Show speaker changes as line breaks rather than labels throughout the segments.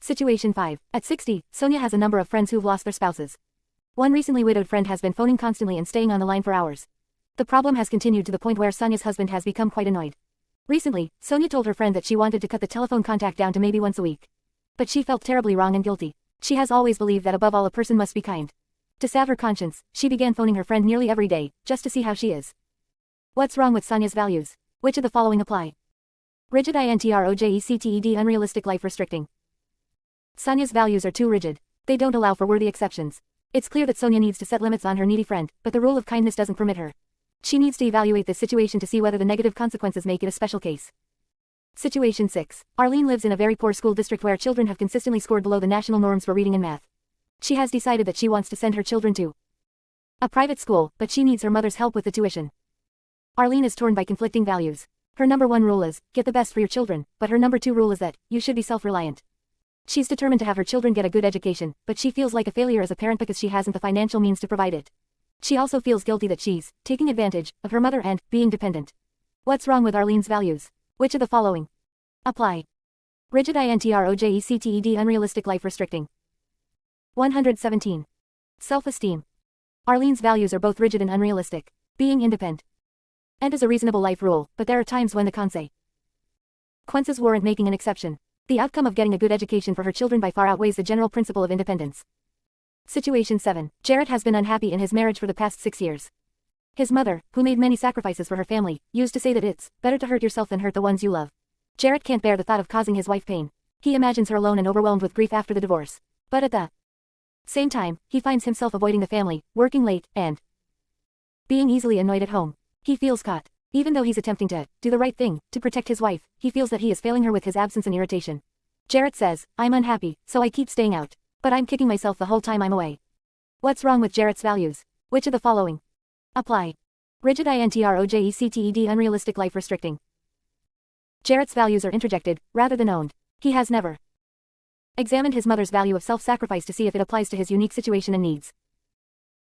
Situation 5. At 60, Sonia has a number of friends who've lost their spouses. One recently widowed friend has been phoning constantly and staying on the line for hours. The problem has continued to the point where Sonia's husband has become quite annoyed. Recently, Sonia told her friend that she wanted to cut the telephone contact down to maybe once a week. But she felt terribly wrong and guilty. She has always believed that above all a person must be kind. To salve her conscience, she began phoning her friend nearly every day, just to see how she is. What's wrong with Sonia's values? Which of the following apply? Rigid introjected, unrealistic, life restricting. Sonia's values are too rigid. They don't allow for worthy exceptions. It's clear that Sonia needs to set limits on her needy friend, but the rule of kindness doesn't permit her. She needs to evaluate this situation to see whether the negative consequences make it a special case. Situation 6. Arlene lives in a very poor school district where children have consistently scored below the national norms for reading and math. She has decided that she wants to send her children to a private school, but she needs her mother's help with the tuition. Arlene is torn by conflicting values. Her number 1 rule is, get the best for your children, but her number 2 rule is that, you should be self-reliant. She's determined to have her children get a good education, but she feels like a failure as a parent because she hasn't the financial means to provide it. She also feels guilty that she's taking advantage of her mother and being dependent. What's wrong with Arlene's values? Which of the following apply? Rigid introjected, unrealistic, life restricting. 117. Self-esteem. Arlene's values are both rigid and unrealistic. Being independent and is a reasonable life rule, but there are times when the consequences warrant making an exception. The outcome of getting a good education for her children by far outweighs the general principle of independence. Situation 7. Jarrett has been unhappy in his marriage for the past 6 years. His mother, who made many sacrifices for her family, used to say that it's better to hurt yourself than hurt the ones you love. Jarrett can't bear the thought of causing his wife pain. He imagines her alone and overwhelmed with grief after the divorce. But at the same time, he finds himself avoiding the family, working late, and being easily annoyed at home. He feels caught. Even though he's attempting to do the right thing to protect his wife, he feels that he is failing her with his absence and irritation. Jarrett says, I'm unhappy, so I keep staying out. But I'm kicking myself the whole time I'm away. What's wrong with Jarrett's values? Which of the following apply? Rigid introjected, unrealistic, life restricting. Jarrett's values are introjected, rather than owned. He has never examined his mother's value of self-sacrifice to see if it applies to his unique situation and needs.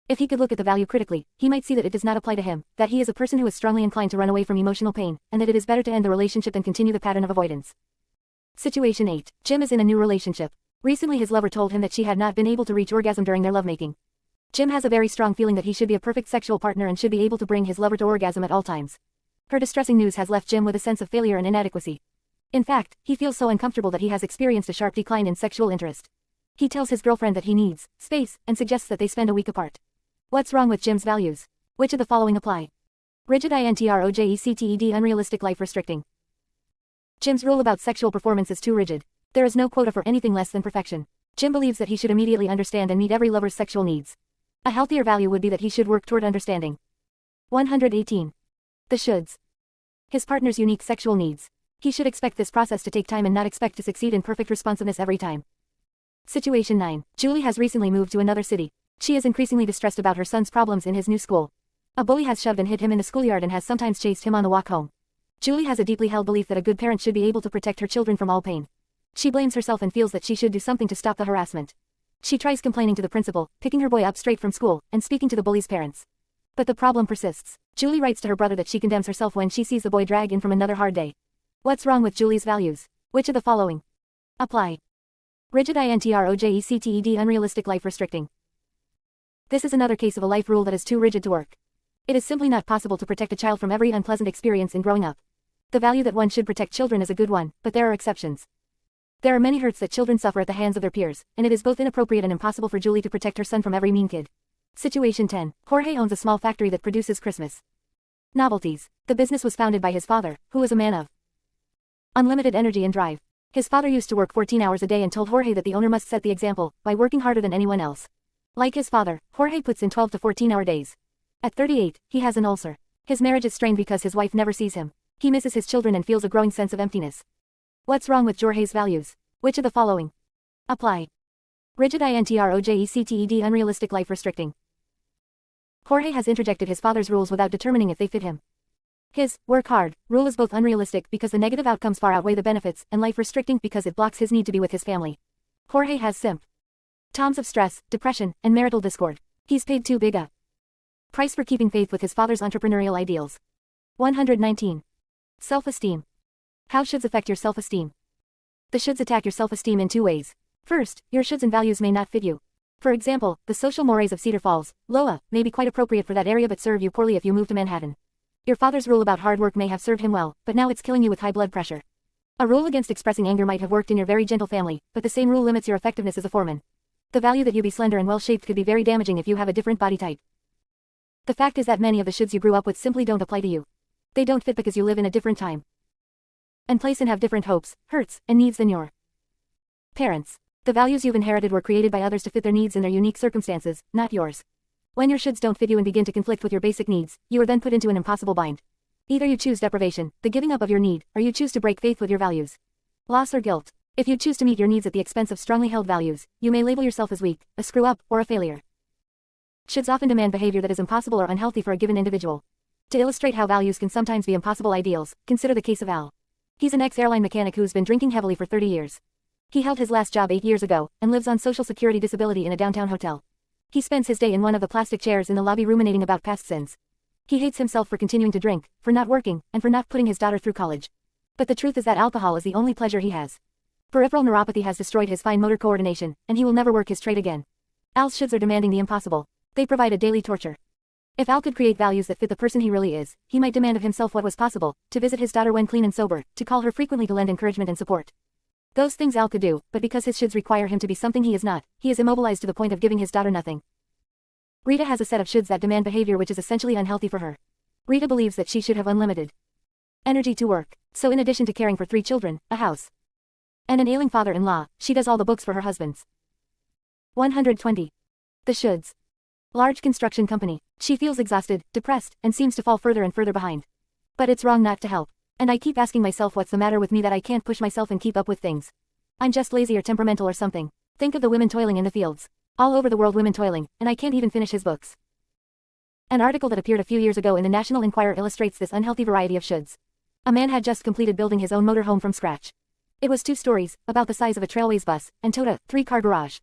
If he could look at the value critically, he might see that it does not apply to him, that he is a person who is strongly inclined to run away from emotional pain, and that it is better to end the relationship than continue the pattern of avoidance. Situation 8. Jim is in a new relationship. Recently his lover told him that she had not been able to reach orgasm during their lovemaking. Jim has a very strong feeling that he should be a perfect sexual partner and should be able to bring his lover to orgasm at all times. Her distressing news has left Jim with a sense of failure and inadequacy. In fact, he feels so uncomfortable that he has experienced a sharp decline in sexual interest. He tells his girlfriend that he needs space and suggests that they spend a week apart. What's wrong with Jim's values? Which of the following apply? Rigid introjected, unrealistic, life restricting. Jim's rule about sexual performance is too rigid. There is no quota for anything less than perfection. Jim believes that he should immediately understand and meet every lover's sexual needs. A healthier value would be that he should work toward understanding. 118. The shoulds. His partner's unique sexual needs. He should expect this process to take time and not expect to succeed in perfect responsiveness every time. Situation 9. Julie has recently moved to another city. She is increasingly distressed about her son's problems in his new school. A bully has shoved and hit him in the schoolyard and has sometimes chased him on the walk home. Julie has a deeply held belief that a good parent should be able to protect her children from all pain. She blames herself and feels that she should do something to stop the harassment. She tries complaining to the principal, picking her boy up straight from school, and speaking to the bully's parents. But the problem persists. Julie writes to her brother that she condemns herself when she sees the boy drag in from another hard day. What's wrong with Julie's values? Which of the following apply? Rigid introjected, unrealistic, life restricting. This is another case of a life rule that is too rigid to work. It is simply not possible to protect a child from every unpleasant experience in growing up. The value that one should protect children is a good one, but there are exceptions. There are many hurts that children suffer at the hands of their peers, and it is both inappropriate and impossible for Julie to protect her son from every mean kid. Situation 10. Jorge owns a small factory that produces Christmas novelties. The business was founded by his father, who was a man of unlimited energy and drive. His father used to work 14 hours a day and told Jorge that the owner must set the example by working harder than anyone else. Like his father, Jorge puts in 12 to 14-hour days. At 38, he has an ulcer. His marriage is strained because his wife never sees him. He misses his children and feels a growing sense of emptiness. What's wrong with Jorge's values? Which of the following apply? Rigid introjected, unrealistic, life restricting. Jorge has interjected his father's rules without determining if they fit him. His work hard rule is both unrealistic because the negative outcomes far outweigh the benefits, and life restricting because it blocks his need to be with his family. Jorge has symptoms of stress, depression, and marital discord. He's paid too big a price for keeping faith with his father's entrepreneurial ideals. 119. Self-esteem. How shoulds affect your self-esteem? The shoulds attack your self-esteem in two ways. First, your shoulds and values may not fit you. For example, the social mores of Cedar Falls, Iowa, may be quite appropriate for that area but serve you poorly if you move to Manhattan. Your father's rule about hard work may have served him well, but now it's killing you with high blood pressure. A rule against expressing anger might have worked in your very gentle family, but the same rule limits your effectiveness as a foreman. The value that you be slender and well-shaped could be very damaging if you have a different body type. The fact is that many of the shoulds you grew up with simply don't apply to you. They don't fit because you live in a different time and place and have different hopes, hurts, and needs than your parents. The values you've inherited were created by others to fit their needs in their unique circumstances, not yours. When your shoulds don't fit you and begin to conflict with your basic needs, you are then put into an impossible bind. Either you choose deprivation, the giving up of your need, or you choose to break faith with your values. Loss or guilt. If you choose to meet your needs at the expense of strongly held values, you may label yourself as weak, a screw-up, or a failure. Shoulds often demand behavior that is impossible or unhealthy for a given individual. To illustrate how values can sometimes be impossible ideals, consider the case of Al. He's an ex-airline mechanic who's been drinking heavily for 30 years. He held his last job 8 years ago, and lives on Social Security disability in a downtown hotel. He spends his day in one of the plastic chairs in the lobby ruminating about past sins. He hates himself for continuing to drink, for not working, and for not putting his daughter through college. But the truth is that alcohol is the only pleasure he has. Peripheral neuropathy has destroyed his fine motor coordination, and he will never work his trade again. Al's shoulds are demanding the impossible. They provide a daily torture. If Al could create values that fit the person he really is, he might demand of himself what was possible, to visit his daughter when clean and sober, to call her frequently, to lend encouragement and support. Those things Al could do, but because his shoulds require him to be something he is not, he is immobilized to the point of giving his daughter nothing. Rita has a set of shoulds that demand behavior which is essentially unhealthy for her. Rita believes that she should have unlimited energy to work, so in addition to caring for 3 children, a house, and an ailing father-in-law, she does all the books for her husbands. 120. The shoulds. Large construction company. She feels exhausted, depressed, and seems to fall further and further behind. But it's wrong not to help. And I keep asking myself what's the matter with me that I can't push myself and keep up with things. I'm just lazy or temperamental or something. Think of the women toiling in the fields. All over the world women toiling, and I can't even finish his books. An article that appeared a few years ago in the National Enquirer illustrates this unhealthy variety of shoulds. A man had just completed building his own motorhome from scratch. It was 2 stories, about the size of a Trailways bus, and towed a 3-car garage.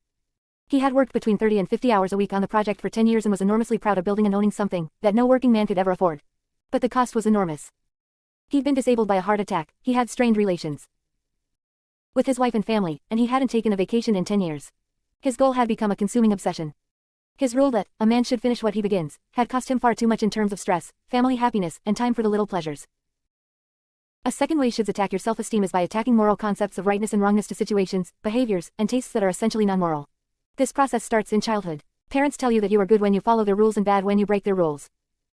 He had worked between 30 and 50 hours a week on the project for 10 years and was enormously proud of building and owning something that no working man could ever afford. But the cost was enormous. He'd been disabled by a heart attack, he had strained relations with his wife and family, and he hadn't taken a vacation in 10 years. His goal had become a consuming obsession. His rule that a man should finish what he begins had cost him far too much in terms of stress, family happiness, and time for the little pleasures. A second way shoulds attack your self-esteem is by attacking moral concepts of rightness and wrongness to situations, behaviors, and tastes that are essentially non-moral. This process starts in childhood. Parents tell you that you are good when you follow their rules and bad when you break their rules.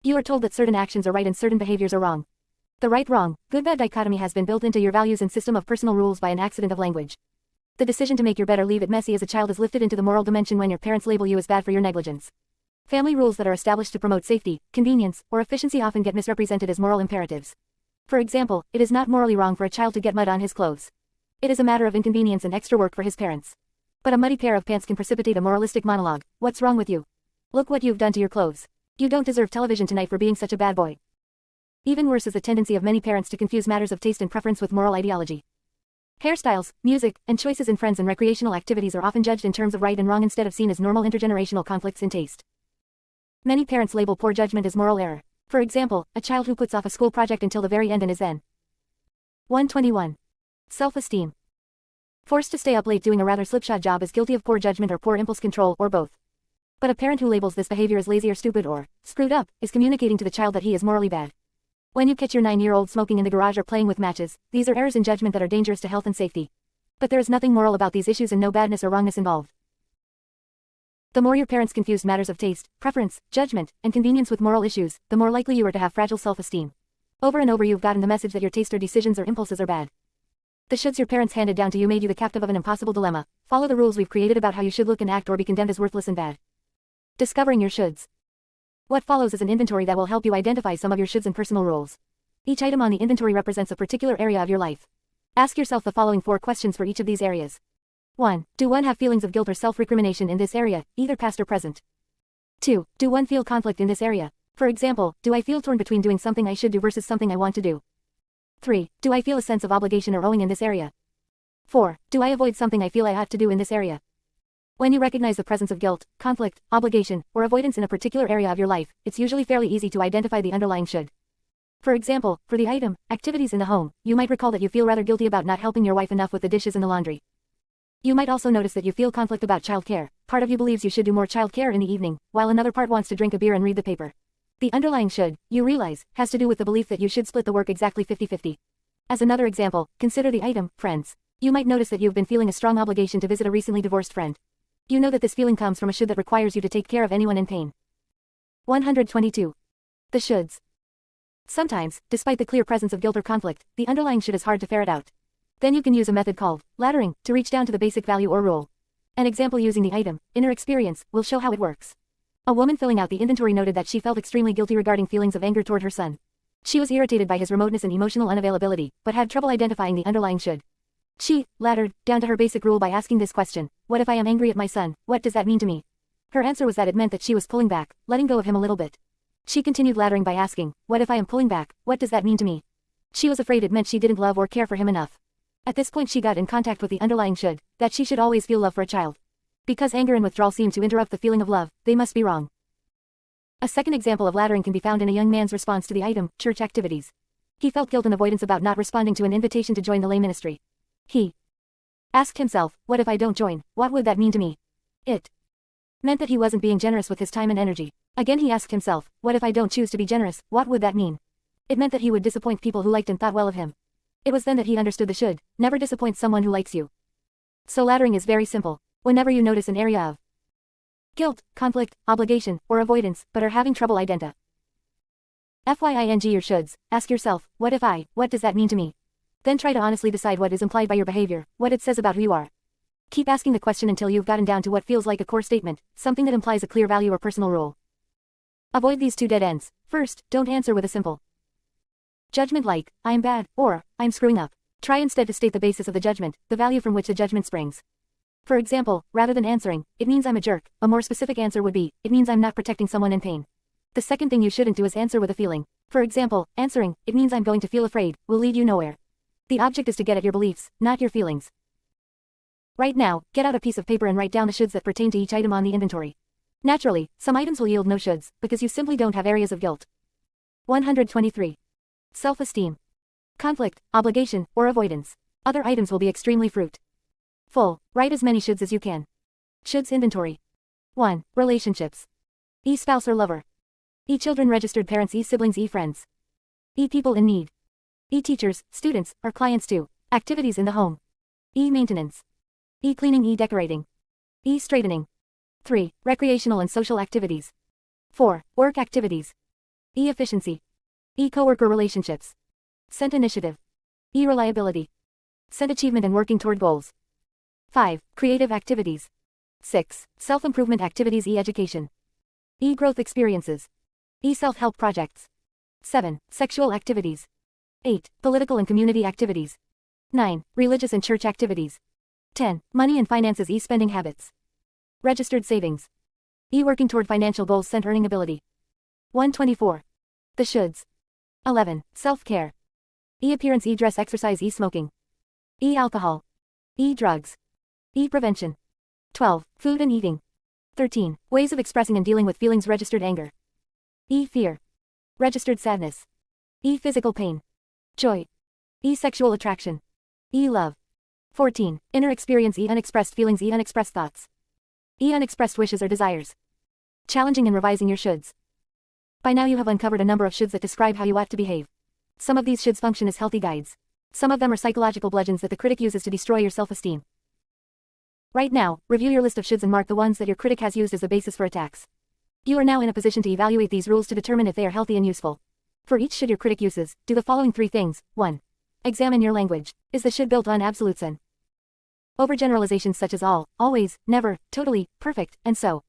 You are told that certain actions are right and certain behaviors are wrong. The right-wrong, good-bad dichotomy has been built into your values and system of personal rules by an accident of language. The decision to make your bed or leave it messy as a child is lifted into the moral dimension when your parents label you as bad for your negligence. Family rules that are established to promote safety, convenience, or efficiency often get misrepresented as moral imperatives. For example, it is not morally wrong for a child to get mud on his clothes. It is a matter of inconvenience and extra work for his parents. But a muddy pair of pants can precipitate a moralistic monologue. What's wrong with you? Look what you've done to your clothes. You don't deserve television tonight for being such a bad boy. Even worse is the tendency of many parents to confuse matters of taste and preference with moral ideology. Hairstyles, music, and choices in friends and recreational activities are often judged in terms of right and wrong instead of seen as normal intergenerational conflicts in taste. Many parents label poor judgment as moral error. For example, a child who puts off a school project until the very end and is then 121. Self-esteem. Forced to stay up late doing a rather slipshod job is guilty of poor judgment or poor impulse control, or both. But a parent who labels this behavior as lazy or stupid or screwed up is communicating to the child that he is morally bad. When you catch your 9-year-old smoking in the garage or playing with matches, these are errors in judgment that are dangerous to health and safety. But there is nothing moral about these issues and no badness or wrongness involved. The more your parents confuse matters of taste, preference, judgment, and convenience with moral issues, the more likely you are to have fragile self-esteem. Over and over you've gotten the message that your taste or decisions or impulses are bad. The shoulds your parents handed down to you made you the captive of an impossible dilemma. Follow the rules we've created about how you should look and act or be condemned as worthless and bad. Discovering your shoulds. What follows is an inventory that will help you identify some of your shoulds and personal rules. Each item on the inventory represents a particular area of your life. Ask yourself the following 4 questions for each of these areas. 1. Do one have feelings of guilt or self-recrimination in this area, either past or present? 2. Do one feel conflict in this area? For example, do I feel torn between doing something I should do versus something I want to do? 3. Do I feel a sense of obligation or owing in this area? 4. Do I avoid something I feel I ought to do in this area? When you recognize the presence of guilt, conflict, obligation, or avoidance in a particular area of your life, it's usually fairly easy to identify the underlying should. For example, for the item, activities in the home, you might recall that you feel rather guilty about not helping your wife enough with the dishes and the laundry. You might also notice that you feel conflict about childcare. Part of you believes you should do more childcare in the evening, while another part wants to drink a beer and read the paper. The underlying should, you realize, has to do with the belief that you should split the work exactly 50-50. As another example, consider the item, friends. You might notice that you've been feeling a strong obligation to visit a recently divorced friend. You know that this feeling comes from a should that requires you to take care of anyone in pain. 122. The shoulds. Sometimes, despite the clear presence of guilt or conflict, the underlying should is hard to ferret out. Then you can use a method called laddering to reach down to the basic value or rule. An example using the item, inner experience, will show how it works. A woman filling out the inventory noted that she felt extremely guilty regarding feelings of anger toward her son. She was irritated by his remoteness and emotional unavailability, but had trouble identifying the underlying should. She laddered down to her basic rule by asking this question: what if I am angry at my son? What does that mean to me? Her answer was that it meant that she was pulling back, letting go of him a little bit. She continued laddering by asking, what if I am pulling back? What does that mean to me? She was afraid it meant she didn't love or care for him enough. At this point she got in contact with the underlying should, that she should always feel love for a child. Because anger and withdrawal seem to interrupt the feeling of love, they must be wrong. A second example of laddering can be found in a young man's response to the item, church activities. He felt guilt and avoidance about not responding to an invitation to join the lay ministry. He asked himself, what if I don't join? What would that mean to me? It meant that he wasn't being generous with his time and energy. Again he asked himself, what if I don't choose to be generous? What would that mean? It meant that he would disappoint people who liked and thought well of him. It was then that he understood the should: never disappoint someone who likes you. So laddering is very simple. Whenever you notice an area of guilt, conflict, obligation, or avoidance, but are having trouble identifying your shoulds, ask yourself, what if I, what does that mean to me? Then try to honestly decide what is implied by your behavior, what it says about who you are. Keep asking the question until you've gotten down to what feels like a core statement, something that implies a clear value or personal rule. Avoid these two dead ends. First, don't answer with a simple judgment like, I'm bad, or, I'm screwing up. Try instead to state the basis of the judgment, the value from which the judgment springs. For example, rather than answering, it means I'm a jerk, a more specific answer would be, it means I'm not protecting someone in pain. The second thing you shouldn't do is answer with a feeling. For example, answering, it means I'm going to feel afraid, will lead you nowhere. The object is to get at your beliefs, not your feelings. Right now, get out a piece of paper and write down the shoulds that pertain to each item on the inventory. Naturally, some items will yield no shoulds, because you simply don't have areas of guilt. 123. Self-esteem. Conflict, obligation, or avoidance. Other items will be extremely fruitful. Write as many shoulds as you can. Shoulds inventory. 1. Relationships. E-spouse or lover. E-children, registered parents, E-siblings, E-friends. E-people in need. E-teachers, students, or clients. 2. Activities in the home. E-maintenance. E-cleaning, E-decorating. E-straightening. 3. Recreational and social activities. 4. Work activities. E-efficiency. E-coworker relationships. Scent initiative. E-reliability. Scent achievement and working toward goals. 5. Creative activities. 6. Self-improvement activities. E-education. E-growth experiences. E-self-help projects. 7. Sexual activities. 8. Political and community activities. 9. Religious and church activities. 10. Money and finances. E-spending habits. Registered savings. E-working toward financial goals. Scent earning ability. 124. The shoulds. 11. Self-care. E-appearance, E-dress, exercise, E-smoking. E-alcohol. E-drugs. E-prevention. 12. Food and eating. 13. Ways of expressing and dealing with feelings. Registered anger. E-fear. Registered sadness. E-physical pain. Joy. E-sexual attraction. E-love. 14. Inner experience. E-unexpressed feelings. E-unexpressed thoughts. E-unexpressed wishes or desires. Challenging and revising your shoulds. By now you have uncovered a number of shoulds that describe how you ought to behave. Some of these shoulds function as healthy guides. Some of them are psychological bludgeons that the critic uses to destroy your self-esteem. Right now, review your list of shoulds and mark the ones that your critic has used as the basis for attacks. You are now in a position to evaluate these rules to determine if they are healthy and useful. For each should your critic uses, do the following 3 things. 1. Examine your language. Is the should built on absolutes and overgeneralizations such as all, always, never, totally, perfect, and so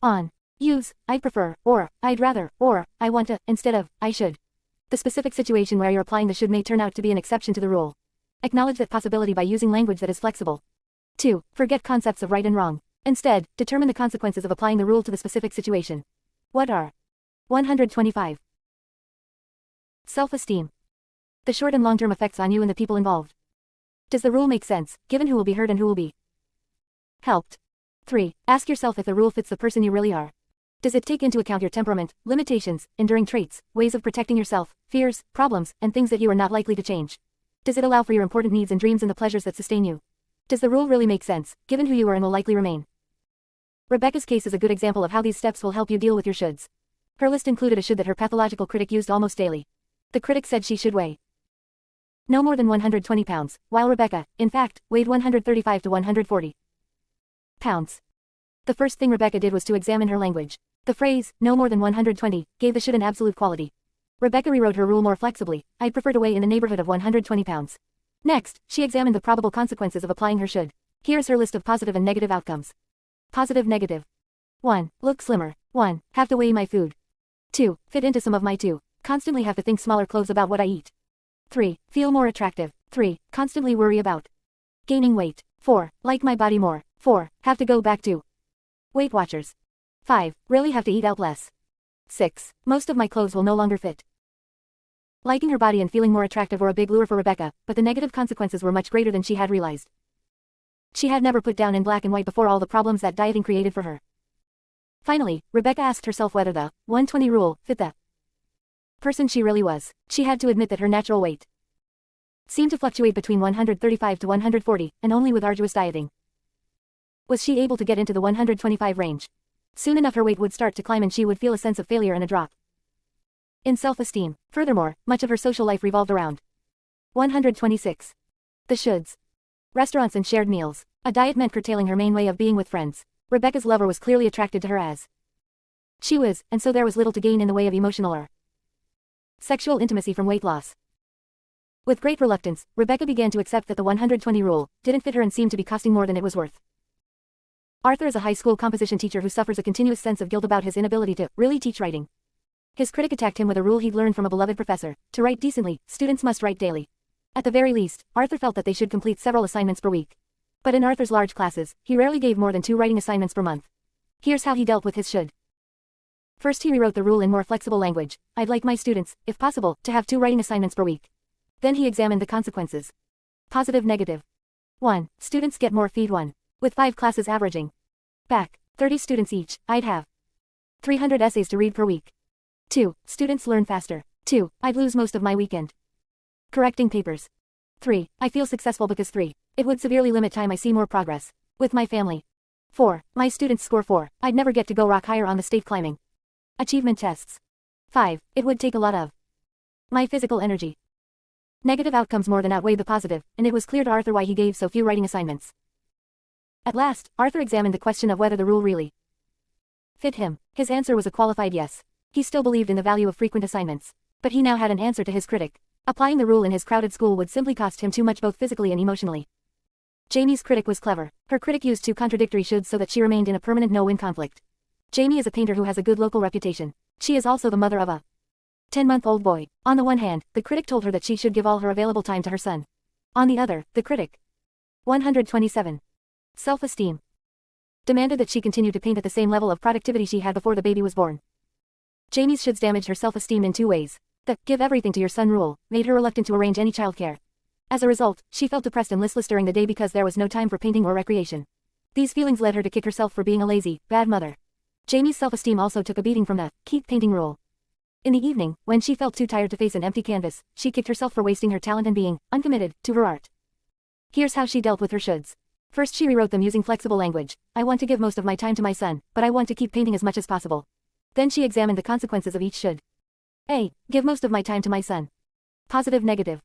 on? Use, I prefer, or, I'd rather, or, I want to, instead of, I should. The specific situation where you're applying the should may turn out to be an exception to the rule. Acknowledge that possibility by using language that is flexible. 2. Forget concepts of right and wrong. Instead, determine the consequences of applying the rule to the specific situation. What are? 125. Self-esteem. The short and long-term effects on you and the people involved. Does the rule make sense, given who will be heard and who will be helped? 3. Ask yourself if the rule fits the person you really are. Does it take into account your temperament, limitations, enduring traits, ways of protecting yourself, fears, problems, and things that you are not likely to change? Does it allow for your important needs and dreams and the pleasures that sustain you? Does the rule really make sense, given who you are and will likely remain? Rebecca's case is a good example of how these steps will help you deal with your shoulds. Her list included a should that her pathological critic used almost daily. The critic said she should weigh no more than 120 pounds, while Rebecca, in fact, weighed 135 to 140 pounds. The first thing Rebecca did was to examine her language. The phrase, no more than 120, gave the should an absolute quality. Rebecca rewrote her rule more flexibly. I'd prefer to weigh in the neighborhood of 120 pounds. Next, she examined the probable consequences of applying her should. Here's her list of positive and negative outcomes. Positive negative. 1. Look slimmer. 1. Have to weigh my food. 2. Fit into some of my 2. Constantly have to think smaller clothes about what I eat. 3. Feel more attractive. 3. Constantly worry about gaining weight. 4. Like my body more. 4. Have to go back to Weight Watchers. 5. Really have to eat out less. 6. Most of my clothes will no longer fit. Liking her body and feeling more attractive were a big lure for Rebecca, but the negative consequences were much greater than she had realized. She had never put down in black and white before all the problems that dieting created for her. Finally, Rebecca asked herself whether the 120 rule fit the person she really was. She had to admit that her natural weight seemed to fluctuate between 135 to 140, and only with arduous dieting was she able to get into the 125 range. Soon enough her weight would start to climb and she would feel a sense of failure and a drop in self-esteem. Furthermore, much of her social life revolved around 126. The shoulds. Restaurants and shared meals. A diet meant curtailing her main way of being with friends. Rebecca's lover was clearly attracted to her as she was, and so there was little to gain in the way of emotional or sexual intimacy from weight loss. With great reluctance, Rebecca began to accept that the 120 rule didn't fit her and seemed to be costing more than it was worth. Arthur is a high school composition teacher who suffers a continuous sense of guilt about his inability to really teach writing. His critic attacked him with a rule he'd learned from a beloved professor: to write decently, students must write daily. At the very least, Arthur felt that they should complete several assignments per week. But in Arthur's large classes, he rarely gave more than 2 writing assignments per month. Here's how he dealt with his should. First, he rewrote the rule in more flexible language. I'd like my students, if possible, to have 2 writing assignments per week. Then he examined the consequences. Positive negative. 1. Students get more feed 1. With 5 classes averaging back 30 students each, I'd have 300 essays to read per week. 2. Students learn faster. 2. I'd lose most of my weekend correcting papers. 3. I feel successful because 3. It would severely limit time I see more progress with my family. 4. My students score 4. I'd never get to go rock higher on the state climbing achievement tests. 5. It would take a lot of my physical energy. Negative outcomes more than outweighed the positive, and it was clear to Arthur why he gave so few writing assignments. At last, Arthur examined the question of whether the rule really fit him. His answer was a qualified yes. He still believed in the value of frequent assignments. But he now had an answer to his critic. Applying the rule in his crowded school would simply cost him too much both physically and emotionally. Jamie's critic was clever. Her critic used 2 contradictory shoulds so that she remained in a permanent no-win conflict. Jamie is a painter who has a good local reputation. She is also the mother of a 10-month-old boy. On the one hand, the critic told her that she should give all her available time to her son. On the other, the critic 127. Self-esteem. Demanded that she continue to paint at the same level of productivity she had before the baby was born. Jamie's shoulds damaged her self-esteem in 2 ways. The give everything to your son rule made her reluctant to arrange any childcare. As a result, she felt depressed and listless during the day because there was no time for painting or recreation. These feelings led her to kick herself for being a lazy, bad mother. Jamie's self-esteem also took a beating from the keep painting rule. In the evening, when she felt too tired to face an empty canvas, she kicked herself for wasting her talent and being uncommitted to her art. Here's how she dealt with her shoulds. First, she rewrote them using flexible language. I want to give most of my time to my son, but I want to keep painting as much as possible. Then she examined the consequences of each should. A. Give most of my time to my son. Positive negative.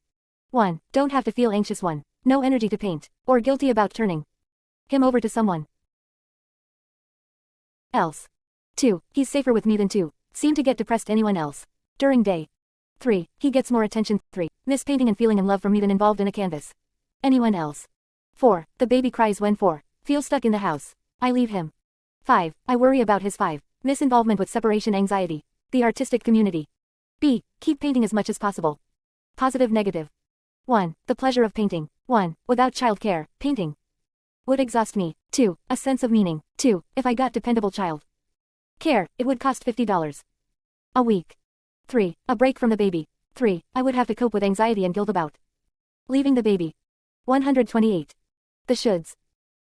1. Don't have to feel anxious 1. No energy to paint, or guilty about turning him over to someone else. 2. He's safer with me than 2. Seem to get depressed anyone else during day. 3. He gets more attention. 3. Miss painting and feeling in love for me than involved in a canvas anyone else. 4. The baby cries when 4. Feel stuck in the house. I leave him. 5. I worry about his 5. Miss involvement with separation anxiety. The artistic community. B. Keep painting as much as possible. Positive negative. 1. The pleasure of painting. 1. Without childcare, painting would exhaust me. 2. A sense of meaning. 2. If I got dependable child care, it would cost $50 a week. 3. A break from the baby. 3. I would have to cope with anxiety and guilt about leaving the baby. 128. The shoulds.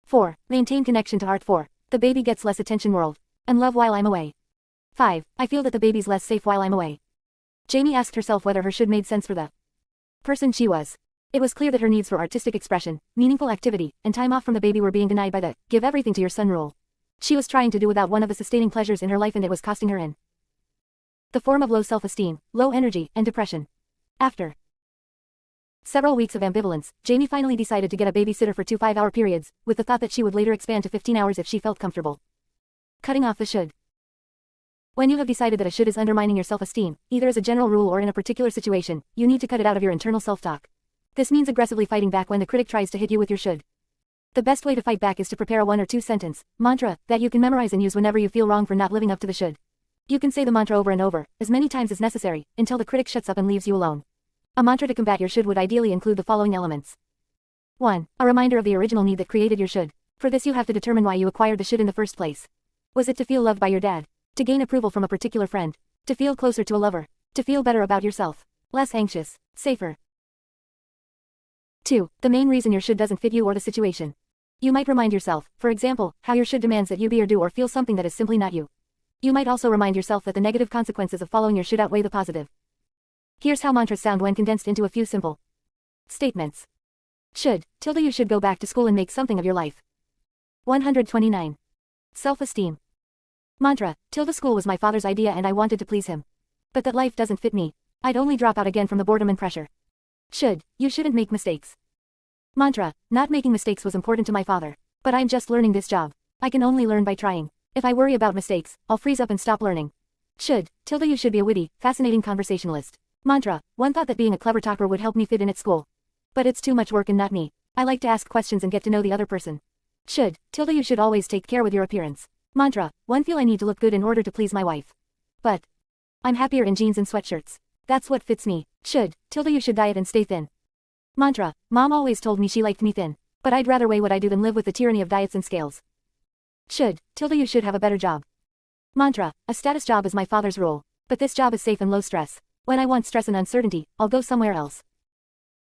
4. Maintain connection to art. 4. The baby gets less attention world and love while I'm away. 5. I feel that the baby's less safe while I'm away. Jamie asked herself whether her should made sense for the person she was. It was clear that her needs for artistic expression, meaningful activity, and time off from the baby were being denied by the give everything to your son rule. She was trying to do without one of the sustaining pleasures in her life, and it was costing her in the form of low self-esteem, low energy, and depression. After several weeks of ambivalence, Jamie finally decided to get a babysitter for 2 5-hour periods, with the thought that she would later expand to 15 hours if she felt comfortable. Cutting off the should. When you have decided that a should is undermining your self-esteem, either as a general rule or in a particular situation, you need to cut it out of your internal self-talk. This means aggressively fighting back when the critic tries to hit you with your should. The best way to fight back is to prepare a 1 or 2 sentence mantra that you can memorize and use whenever you feel wrong for not living up to the should. You can say the mantra over and over, as many times as necessary, until the critic shuts up and leaves you alone. A mantra to combat your should would ideally include the following elements. 1. A reminder of the original need that created your should. For this you have to determine why you acquired the should in the first place. Was it to feel loved by your dad? To gain approval from a particular friend? To feel closer to a lover? To feel better about yourself? Less anxious? Safer? 2. The main reason your should doesn't fit you or the situation. You might remind yourself, for example, how your should demands that you be or do or feel something that is simply not you. You might also remind yourself that the negative consequences of following your should outweigh the positive. Here's how mantras sound when condensed into a few simple statements. Should, tilde you should go back to school and make something of your life. 129. Self-esteem. Mantra, tilde school was my father's idea and I wanted to please him. But that life doesn't fit me. I'd only drop out again from the boredom and pressure. Should, you shouldn't make mistakes. Mantra, not making mistakes was important to my father. But I'm just learning this job. I can only learn by trying. If I worry about mistakes, I'll freeze up and stop learning. Should, tilde you should be a witty, fascinating conversationalist. Mantra, one thought that being a clever talker would help me fit in at school. But it's too much work and not me. I like to ask questions and get to know the other person. Should, tilde you should always take care with your appearance. Mantra, one feel I need to look good in order to please my wife. But I'm happier in jeans and sweatshirts. That's what fits me. Should, tilde you should diet and stay thin. Mantra, mom always told me she liked me thin. But I'd rather weigh what I do than live with the tyranny of diets and scales. Should, tilde you should have a better job. Mantra, a status job is my father's rule. But this job is safe and low stress. When I want stress and uncertainty, I'll go somewhere else.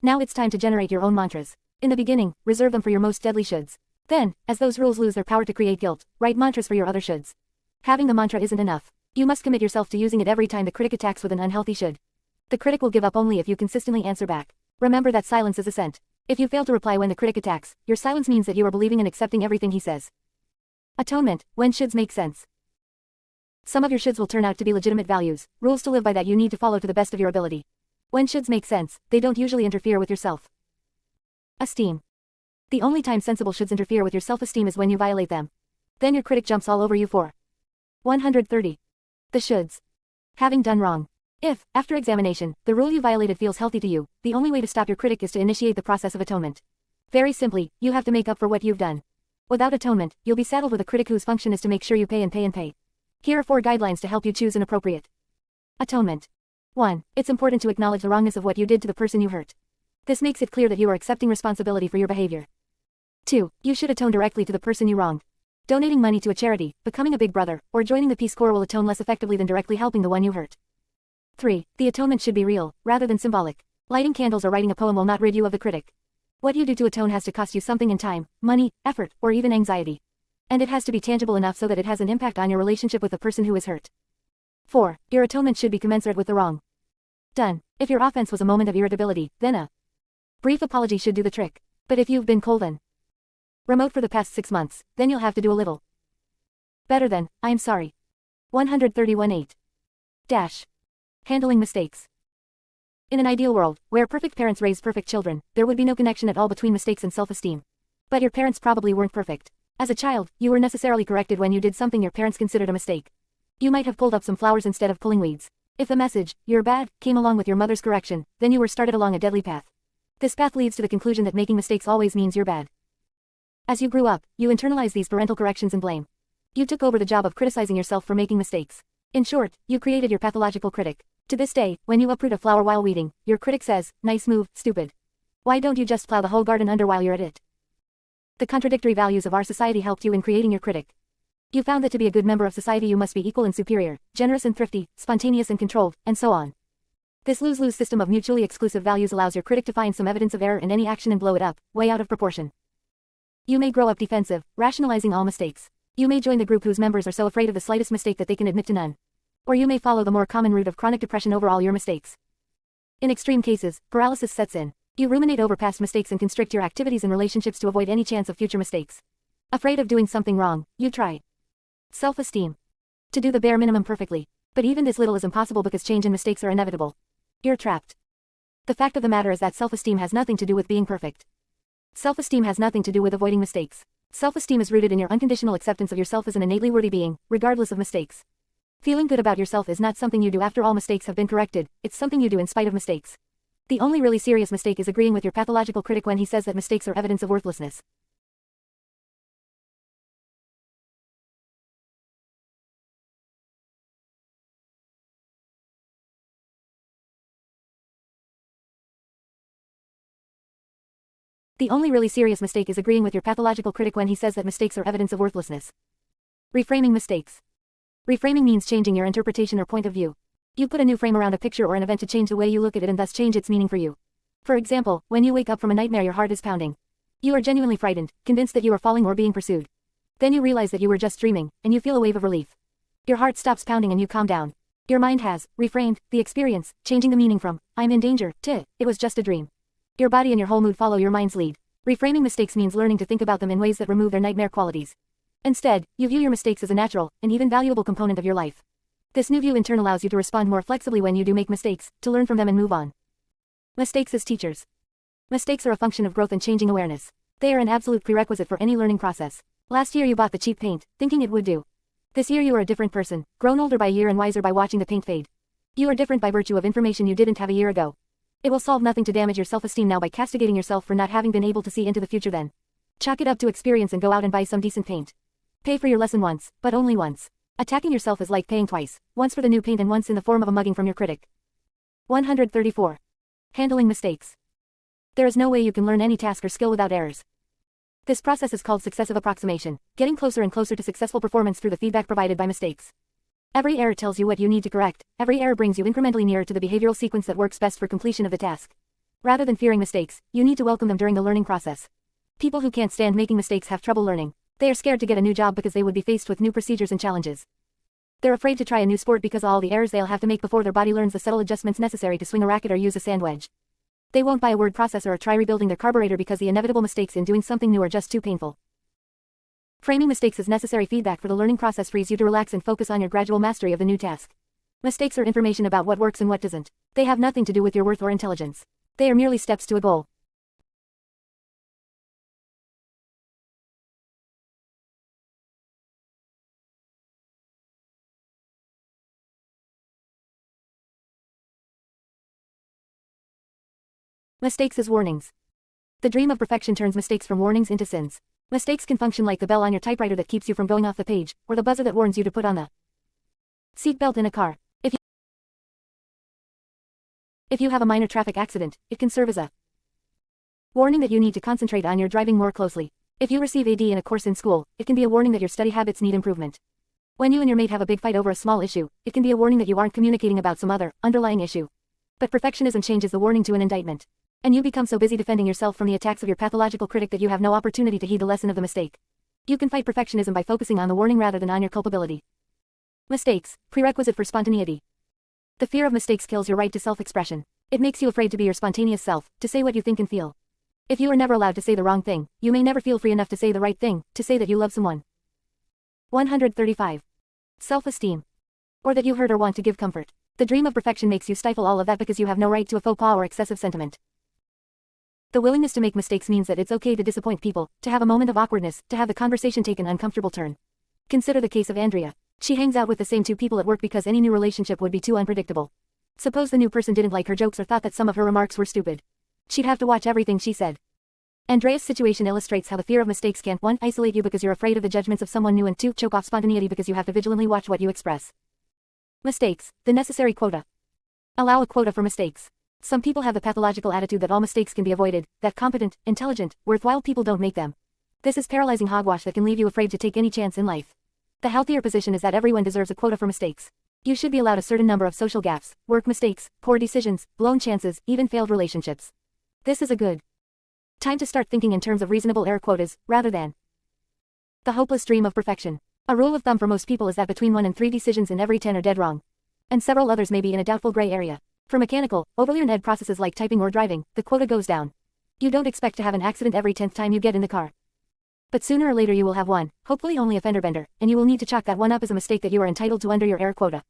Now it's time to generate your own mantras. In the beginning, reserve them for your most deadly shoulds. Then, as those rules lose their power to create guilt, write mantras for your other shoulds. Having the mantra isn't enough. You must commit yourself to using it every time the critic attacks with an unhealthy should. The critic will give up only if you consistently answer back. Remember that silence is assent. If you fail to reply when the critic attacks, your silence means that you are believing and accepting everything he says. Atonement, when shoulds make sense. Some of your shoulds will turn out to be legitimate values, rules to live by that you need to follow to the best of your ability. When shoulds make sense, they don't usually interfere with your self-esteem. The only time sensible shoulds interfere with your self-esteem is when you violate them. Then your critic jumps all over you for 130. The shoulds. Having done wrong. If, after examination, the rule you violated feels healthy to you, the only way to stop your critic is to initiate the process of atonement. Very simply, you have to make up for what you've done. Without atonement, you'll be saddled with a critic whose function is to make sure you pay and pay and pay. Here are 4 guidelines to help you choose an appropriate atonement. 1. It's important to acknowledge the wrongness of what you did to the person you hurt. This makes it clear that you are accepting responsibility for your behavior. 2. You should atone directly to the person you wronged. Donating money to a charity, becoming a big brother, or joining the Peace Corps will atone less effectively than directly helping the one you hurt. 3. The atonement should be real, rather than symbolic. Lighting candles or writing a poem will not rid you of the critic. What you do to atone has to cost you something in time, money, effort, or even anxiety. And it has to be tangible enough so that it has an impact on your relationship with the person who is hurt. 4. Your atonement should be commensurate with the wrong done. If your offense was a moment of irritability, then a brief apology should do the trick. But if you've been cold and remote for the past 6 months, then you'll have to do a little better than, I'm sorry. 131.8. Dash. Handling mistakes. In an ideal world, where perfect parents raise perfect children, there would be no connection at all between mistakes and self-esteem. But your parents probably weren't perfect. As a child, you were necessarily corrected when you did something your parents considered a mistake. You might have pulled up some flowers instead of pulling weeds. If the message, "You're bad," came along with your mother's correction, then you were started along a deadly path. This path leads to the conclusion that making mistakes always means you're bad. As you grew up, you internalized these parental corrections and blame. You took over the job of criticizing yourself for making mistakes. In short, you created your pathological critic. To this day, when you uproot a flower while weeding, your critic says, "Nice move, stupid. Why don't you just plow the whole garden under while you're at it?" The contradictory values of our society helped you in creating your critic. You found that to be a good member of society you must be equal and superior, generous and thrifty, spontaneous and controlled, and so on. This lose-lose system of mutually exclusive values allows your critic to find some evidence of error in any action and blow it up, way out of proportion. You may grow up defensive, rationalizing all mistakes. You may join the group whose members are so afraid of the slightest mistake that they can admit to none. Or you may follow the more common route of chronic depression over all your mistakes. In extreme cases, paralysis sets in. You ruminate over past mistakes and constrict your activities and relationships to avoid any chance of future mistakes. Afraid of doing something wrong, you try. Self-esteem. To do the bare minimum perfectly. But even this little is impossible because change and mistakes are inevitable. You're trapped. The fact of the matter is that self-esteem has nothing to do with being perfect. Self-esteem has nothing to do with avoiding mistakes. Self-esteem is rooted in your unconditional acceptance of yourself as an innately worthy being, regardless of mistakes. Feeling good about yourself is not something you do after all mistakes have been corrected, it's something you do in spite of mistakes. The only really serious mistake is agreeing with your pathological critic when he says that mistakes are evidence of worthlessness. The only really serious mistake is agreeing with your pathological critic when he says that mistakes are evidence of worthlessness. Reframing mistakes. Reframing means changing your interpretation or point of view. You put a new frame around a picture or an event to change the way you look at it and thus change its meaning for you. For example, when you wake up from a nightmare, your heart is pounding. You are genuinely frightened, convinced that you are falling or being pursued. Then you realize that you were just dreaming, and you feel a wave of relief. Your heart stops pounding and you calm down. Your mind has reframed the experience, changing the meaning from "I'm in danger" to "it was just a dream." Your body and your whole mood follow your mind's lead. Reframing mistakes means learning to think about them in ways that remove their nightmare qualities. Instead, you view your mistakes as a natural, and even valuable component of your life. This new view in turn allows you to respond more flexibly when you do make mistakes, to learn from them and move on. Mistakes as teachers. Mistakes are a function of growth and changing awareness. They are an absolute prerequisite for any learning process. Last year you bought the cheap paint, thinking it would do. This year you are a different person, grown older by a year and wiser by watching the paint fade. You are different by virtue of information you didn't have a year ago. It will solve nothing to damage your self-esteem now by castigating yourself for not having been able to see into the future then. Chalk it up to experience and go out and buy some decent paint. Pay for your lesson once, but only once. Attacking yourself is like paying twice, once for the new paint and once in the form of a mugging from your critic. 134. Handling mistakes. There is no way you can learn any task or skill without errors. This process is called successive approximation, getting closer and closer to successful performance through the feedback provided by mistakes. Every error tells you what you need to correct, every error brings you incrementally nearer to the behavioral sequence that works best for completion of the task. Rather than fearing mistakes, you need to welcome them during the learning process. People who can't stand making mistakes have trouble learning. They are scared to get a new job because they would be faced with new procedures and challenges. They're afraid to try a new sport because of all the errors they'll have to make before their body learns the subtle adjustments necessary to swing a racket or use a sand wedge. They won't buy a word processor or try rebuilding their carburetor because the inevitable mistakes in doing something new are just too painful. Framing mistakes as necessary feedback for the learning process frees you to relax and focus on your gradual mastery of the new task. Mistakes are information about what works and what doesn't. They have nothing to do with your worth or intelligence. They are merely steps to a goal. Mistakes as warnings. The dream of perfection turns mistakes from warnings into sins. Mistakes can function like the bell on your typewriter that keeps you from going off the page, or the buzzer that warns you to put on the seatbelt in a car. If you have a minor traffic accident, it can serve as a warning that you need to concentrate on your driving more closely. If you receive AD in a course in school, it can be a warning that your study habits need improvement. When you and your mate have a big fight over a small issue, it can be a warning that you aren't communicating about some other, underlying issue. But perfectionism changes the warning to an indictment. And you become so busy defending yourself from the attacks of your pathological critic that you have no opportunity to heed the lesson of the mistake. You can fight perfectionism by focusing on the warning rather than on your culpability. Mistakes, prerequisite for spontaneity. The fear of mistakes kills your right to self-expression. It makes you afraid to be your spontaneous self, to say what you think and feel. If you are never allowed to say the wrong thing, you may never feel free enough to say the right thing, to say that you love someone. 135. Self-esteem. Or that you hurt or want to give comfort. The dream of perfection makes you stifle all of that because you have no right to a faux pas or excessive sentiment. The willingness to make mistakes means that it's okay to disappoint people, to have a moment of awkwardness, to have the conversation take an uncomfortable turn. Consider the case of Andrea. She hangs out with the same two people at work because any new relationship would be too unpredictable. Suppose the new person didn't like her jokes or thought that some of her remarks were stupid. She'd have to watch everything she said. Andrea's situation illustrates how the fear of mistakes can 1. Isolate you because you're afraid of the judgments of someone new and 2. Choke off spontaneity because you have to vigilantly watch what you express. Mistakes, the necessary quota. Allow a quota for mistakes. Some people have the pathological attitude that all mistakes can be avoided, that competent, intelligent, worthwhile people don't make them. This is paralyzing hogwash that can leave you afraid to take any chance in life. The healthier position is that everyone deserves a quota for mistakes. You should be allowed a certain number of social gaffes, work mistakes, poor decisions, blown chances, even failed relationships. This is a good time to start thinking in terms of reasonable error quotas, rather than the hopeless dream of perfection. A rule of thumb for most people is that between 1 and 3 decisions in every 10 are dead wrong. And several others may be in a doubtful gray area. For mechanical, overlearned processes like typing or driving, the quota goes down. You don't expect to have an accident every 10th time you get in the car. But sooner or later you will have one, hopefully only a fender bender, and you will need to chalk that one up as a mistake that you are entitled to under your error quota.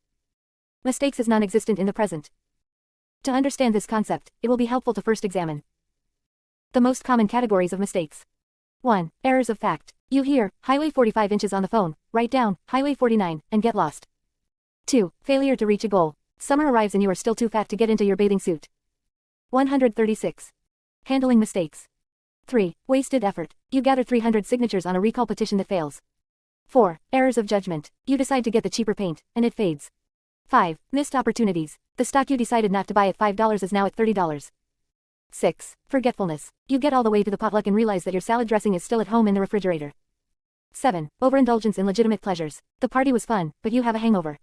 Mistakes is non-existent in the present. To understand this concept, it will be helpful to first examine the most common categories of mistakes. 1. Errors of fact. You hear, Highway 45 inches on the phone, write down, Highway 49, and get lost. 2. Failure to reach a goal. Summer arrives and you are still too fat to get into your bathing suit. 136. Handling mistakes. 3. Wasted effort. You gather 300 signatures on a recall petition that fails. 4. Errors of judgment. You decide to get the cheaper paint, and it fades. 5. Missed opportunities. The stock you decided not to buy at $5 is now at $30. 6. Forgetfulness. You get all the way to the potluck and realize that your salad dressing is still at home in the refrigerator. 7. Overindulgence in legitimate pleasures. The party was fun, but you have a hangover.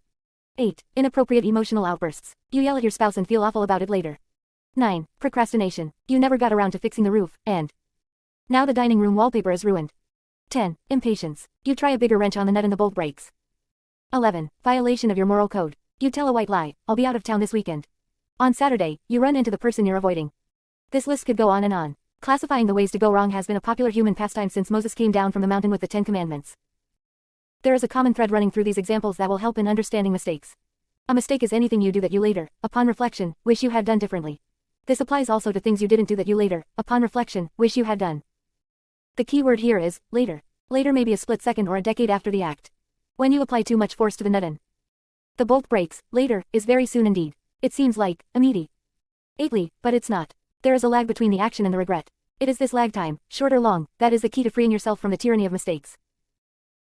8. Inappropriate emotional outbursts. You yell at your spouse and feel awful about it later. 9. Procrastination. You never got around to fixing the roof, and now the dining room wallpaper is ruined. 10. Impatience. You try a bigger wrench on the nut and the bolt breaks. 11. Violation of your moral code. You tell a white lie, I'll be out of town this weekend. On Saturday, you run into the person you're avoiding. This list could go on and on. Classifying the ways to go wrong has been a popular human pastime since Moses came down from the mountain with the 10 Commandments. There is a common thread running through these examples that will help in understanding mistakes. A mistake is anything you do that you later, upon reflection, wish you had done differently. This applies also to things you didn't do that you later, upon reflection, wish you had done. The key word here is, later. Later may be a split second or a decade after the act. When you apply too much force to the nut and the bolt breaks, later, is very soon indeed. It seems like, immediately, but it's not. There is a lag between the action and the regret. It is this lag time, short or long, that is the key to freeing yourself from the tyranny of mistakes.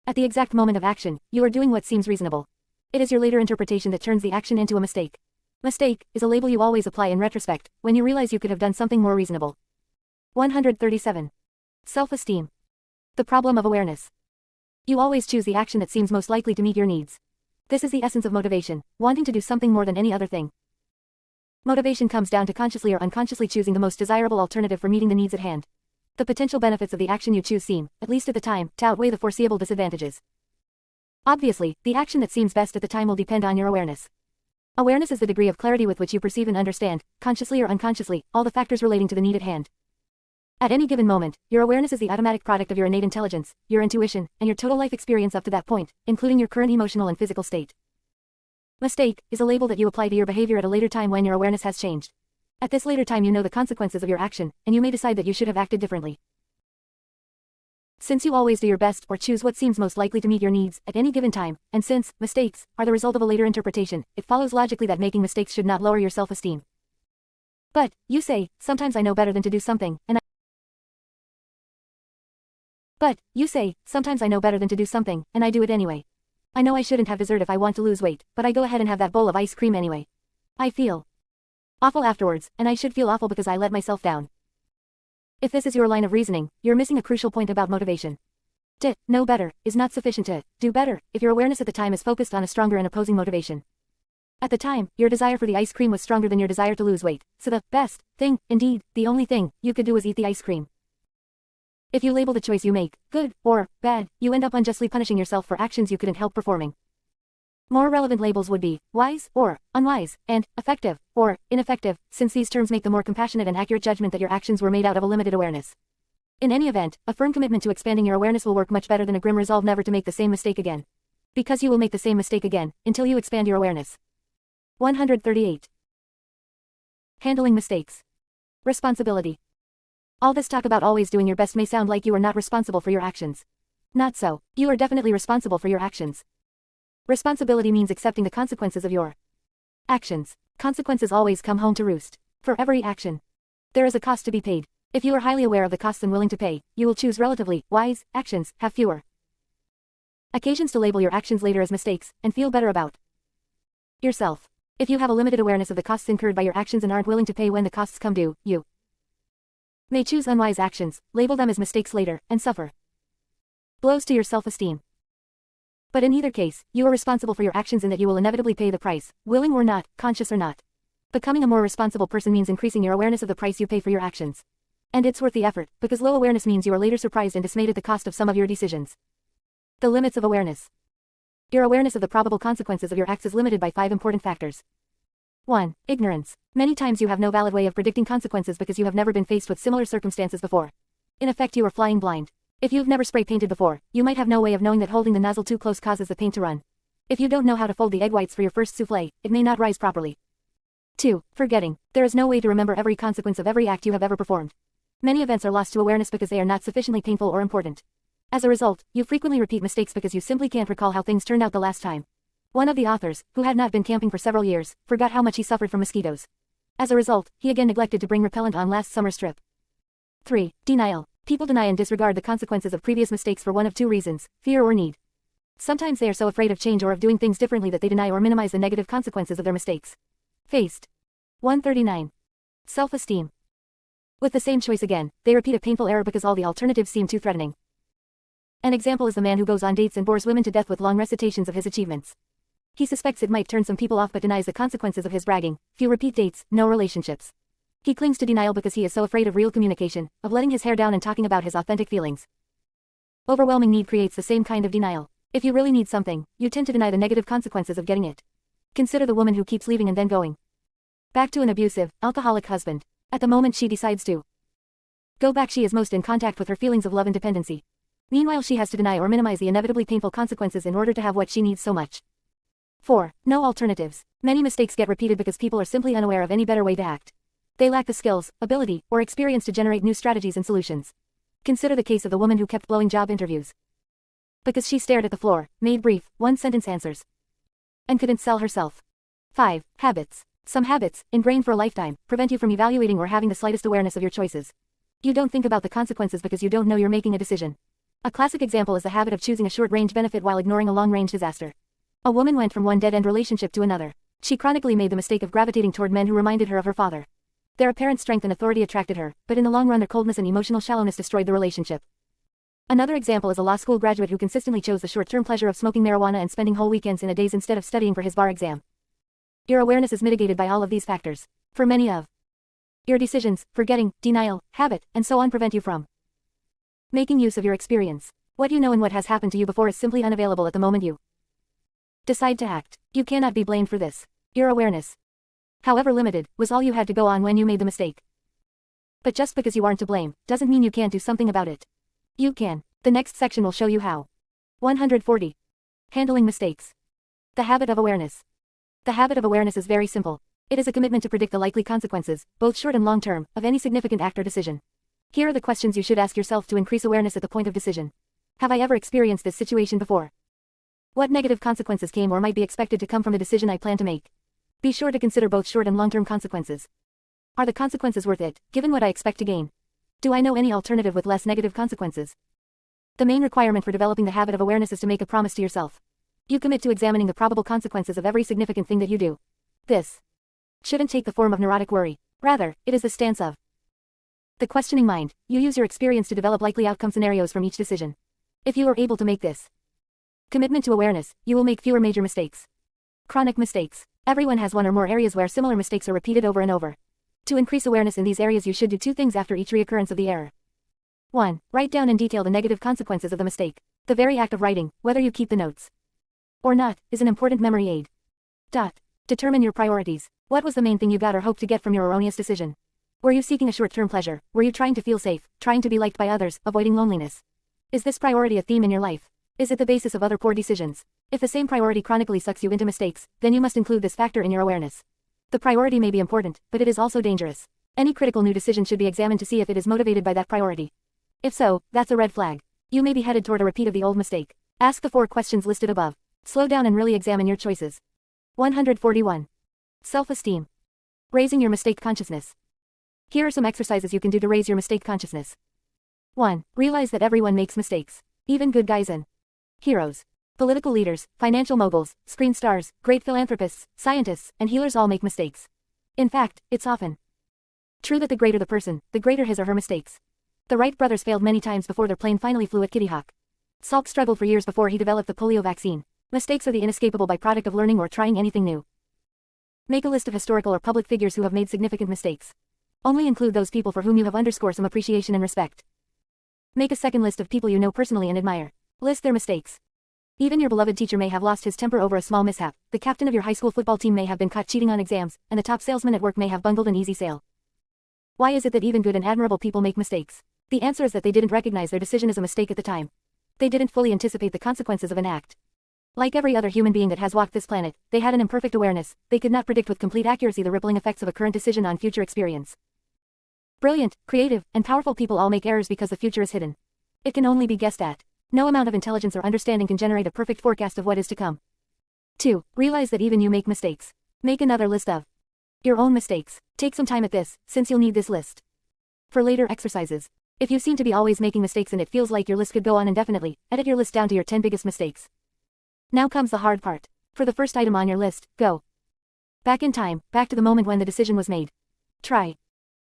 At the exact moment of action, you are doing what seems reasonable. It is your later interpretation that turns the action into a mistake. Mistake is a label you always apply in retrospect, when you realize you could have done something more reasonable. 137. Self-esteem. The problem of awareness. You always choose the action that seems most likely to meet your needs. This is the essence of motivation, wanting to do something more than any other thing. Motivation comes down to consciously or unconsciously choosing the most desirable alternative for meeting the needs at hand. The potential benefits of the action you choose seem, at least at the time, to outweigh the foreseeable disadvantages. Obviously, the action that seems best at the time will depend on your awareness. Awareness is the degree of clarity with which you perceive and understand, consciously or unconsciously, all the factors relating to the need at hand. At any given moment, your awareness is the automatic product of your innate intelligence, your intuition, and your total life experience up to that point, including your current emotional and physical state. Mistake is a label that you apply to your behavior at a later time when your awareness has changed. At this later time you know the consequences of your action, and you may decide that you should have acted differently. Since you always do your best or choose what seems most likely to meet your needs at any given time, and since mistakes are the result of a later interpretation, it follows logically that making mistakes should not lower your self-esteem. But, you say, sometimes I know better than to do something, and I do it anyway. I know I shouldn't have dessert if I want to lose weight, but I go ahead and have that bowl of ice cream anyway. I feel awful afterwards, and I should feel awful because I let myself down. If this is your line of reasoning, you're missing a crucial point about motivation. To know better is not sufficient to do better if your awareness at the time is focused on a stronger and opposing motivation. At the time, your desire for the ice cream was stronger than your desire to lose weight, so the best thing, indeed, the only thing, you could do was eat the ice cream. If you label the choice you make good or bad, you end up unjustly punishing yourself for actions you couldn't help performing. More relevant labels would be wise or unwise, and effective or ineffective, since these terms make the more compassionate and accurate judgment that your actions were made out of a limited awareness. In any event, a firm commitment to expanding your awareness will work much better than a grim resolve never to make the same mistake again. Because you will make the same mistake again, until you expand your awareness. 138. Handling mistakes. Responsibility. All this talk about always doing your best may sound like you are not responsible for your actions. Not so. You are definitely responsible for your actions. Responsibility means accepting the consequences of your actions. Consequences always come home to roost. For every action, there is a cost to be paid. If you are highly aware of the costs and willing to pay, you will choose relatively wise actions, have fewer occasions to label your actions later as mistakes, and feel better about yourself. If you have a limited awareness of the costs incurred by your actions and aren't willing to pay when the costs come due, you may choose unwise actions, label them as mistakes later, and suffer blows to your self-esteem. But in either case, you are responsible for your actions in that you will inevitably pay the price, willing or not, conscious or not. Becoming a more responsible person means increasing your awareness of the price you pay for your actions. And it's worth the effort, because low awareness means you are later surprised and dismayed at the cost of some of your decisions. The limits of awareness. Your awareness of the probable consequences of your acts is limited by 5 important factors. 1. Ignorance. Many times you have no valid way of predicting consequences because you have never been faced with similar circumstances before. In effect, you are flying blind. If you've never spray painted before, you might have no way of knowing that holding the nozzle too close causes the paint to run. If you don't know how to fold the egg whites for your first soufflé, it may not rise properly. 2. Forgetting. There is no way to remember every consequence of every act you have ever performed. Many events are lost to awareness because they are not sufficiently painful or important. As a result, you frequently repeat mistakes because you simply can't recall how things turned out the last time. One of the authors, who had not been camping for several years, forgot how much he suffered from mosquitoes. As a result, he again neglected to bring repellent on last summer's trip. 3. Denial. People deny and disregard the consequences of previous mistakes for one of two reasons: fear or need. Sometimes they are so afraid of change or of doing things differently that they deny or minimize the negative consequences of their mistakes. Faced. 139. Self-esteem. With the same choice again, they repeat a painful error because all the alternatives seem too threatening. An example is the man who goes on dates and bores women to death with long recitations of his achievements. He suspects it might turn some people off but denies the consequences of his bragging: few repeat dates, no relationships. He clings to denial because he is so afraid of real communication, of letting his hair down and talking about his authentic feelings. Overwhelming need creates the same kind of denial. If you really need something, you tend to deny the negative consequences of getting it. Consider the woman who keeps leaving and then going back to an abusive, alcoholic husband. At the moment she decides to go back, she is most in contact with her feelings of love and dependency. Meanwhile, she has to deny or minimize the inevitably painful consequences in order to have what she needs so much. 4. No alternatives. Many mistakes get repeated because people are simply unaware of any better way to act. They lack the skills, ability, or experience to generate new strategies and solutions. Consider the case of the woman who kept blowing job interviews because she stared at the floor, made brief, one-sentence answers, and couldn't sell herself. 5. Habits. Some habits, ingrained for a lifetime, prevent you from evaluating or having the slightest awareness of your choices. You don't think about the consequences because you don't know you're making a decision. A classic example is the habit of choosing a short-range benefit while ignoring a long-range disaster. A woman went from one dead-end relationship to another. She chronically made the mistake of gravitating toward men who reminded her of her father. Their apparent strength and authority attracted her, but in the long run their coldness and emotional shallowness destroyed the relationship. Another example is a law school graduate who consistently chose the short-term pleasure of smoking marijuana and spending whole weekends in a daze instead of studying for his bar exam. Your awareness is mitigated by all of these factors. For many of your decisions, forgetting, denial, habit, and so on prevent you from making use of your experience. What you know and what has happened to you before is simply unavailable at the moment you decide to act. You cannot be blamed for this. Your awareness, however limited, was all you had to go on when you made the mistake. But just because you aren't to blame, doesn't mean you can't do something about it. You can. The next section will show you how. 140. Handling mistakes. The habit of awareness. The habit of awareness is very simple. It is a commitment to predict the likely consequences, both short and long term, of any significant act or decision. Here are the questions you should ask yourself to increase awareness at the point of decision. Have I ever experienced this situation before? What negative consequences came or might be expected to come from the decision I plan to make? Be sure to consider both short and long-term consequences. Are the consequences worth it, given what I expect to gain? Do I know any alternative with less negative consequences? The main requirement for developing the habit of awareness is to make a promise to yourself. You commit to examining the probable consequences of every significant thing that you do. This shouldn't take the form of neurotic worry. Rather, it is the stance of the questioning mind. You use your experience to develop likely outcome scenarios from each decision. If you are able to make this commitment to awareness, you will make fewer major mistakes. Chronic mistakes. Everyone has one or more areas where similar mistakes are repeated over and over. To increase awareness in these areas, you should do two things after each reoccurrence of the error. 1. Write down in detail the negative consequences of the mistake. The very act of writing, whether you keep the notes or not, is an important memory aid. Determine your priorities. What was the main thing you got or hoped to get from your erroneous decision? Were you seeking a short-term pleasure? Were you trying to feel safe, trying to be liked by others, avoiding loneliness? Is this priority a theme in your life? Is it the basis of other poor decisions? If the same priority chronically sucks you into mistakes, then you must include this factor in your awareness. The priority may be important, but it is also dangerous. Any critical new decision should be examined to see if it is motivated by that priority. If so, that's a red flag. You may be headed toward a repeat of the old mistake. Ask the 4 questions listed above. Slow down and really examine your choices. 141. Self-esteem. Raising your mistake consciousness. Here are some exercises you can do to raise your mistake consciousness. 1. Realize that everyone makes mistakes. Even good guys and heroes. Political leaders, financial moguls, screen stars, great philanthropists, scientists, and healers all make mistakes. In fact, it's often true that the greater the person, the greater his or her mistakes. The Wright brothers failed many times before their plane finally flew at Kitty Hawk. Salk struggled for years before he developed the polio vaccine. Mistakes are the inescapable byproduct of learning or trying anything new. Make a list of historical or public figures who have made significant mistakes. Only include those people for whom you have some appreciation and respect. Make a second list of people you know personally and admire. List their mistakes. Even your beloved teacher may have lost his temper over a small mishap, the captain of your high school football team may have been caught cheating on exams, and the top salesman at work may have bungled an easy sale. Why is it that even good and admirable people make mistakes? The answer is that they didn't recognize their decision as a mistake at the time. They didn't fully anticipate the consequences of an act. Like every other human being that has walked this planet, they had an imperfect awareness, they could not predict with complete accuracy the rippling effects of a current decision on future experience. Brilliant, creative, and powerful people all make errors because the future is hidden. It can only be guessed at. No amount of intelligence or understanding can generate a perfect forecast of what is to come. 2. Realize that even you make mistakes. Make another list of your own mistakes. Take some time at this, since you'll need this list for later exercises. If you seem to be always making mistakes and it feels like your list could go on indefinitely, edit your list down to your 10 biggest mistakes. Now comes the hard part. For the first item on your list, go back in time, back to the moment when the decision was made. Try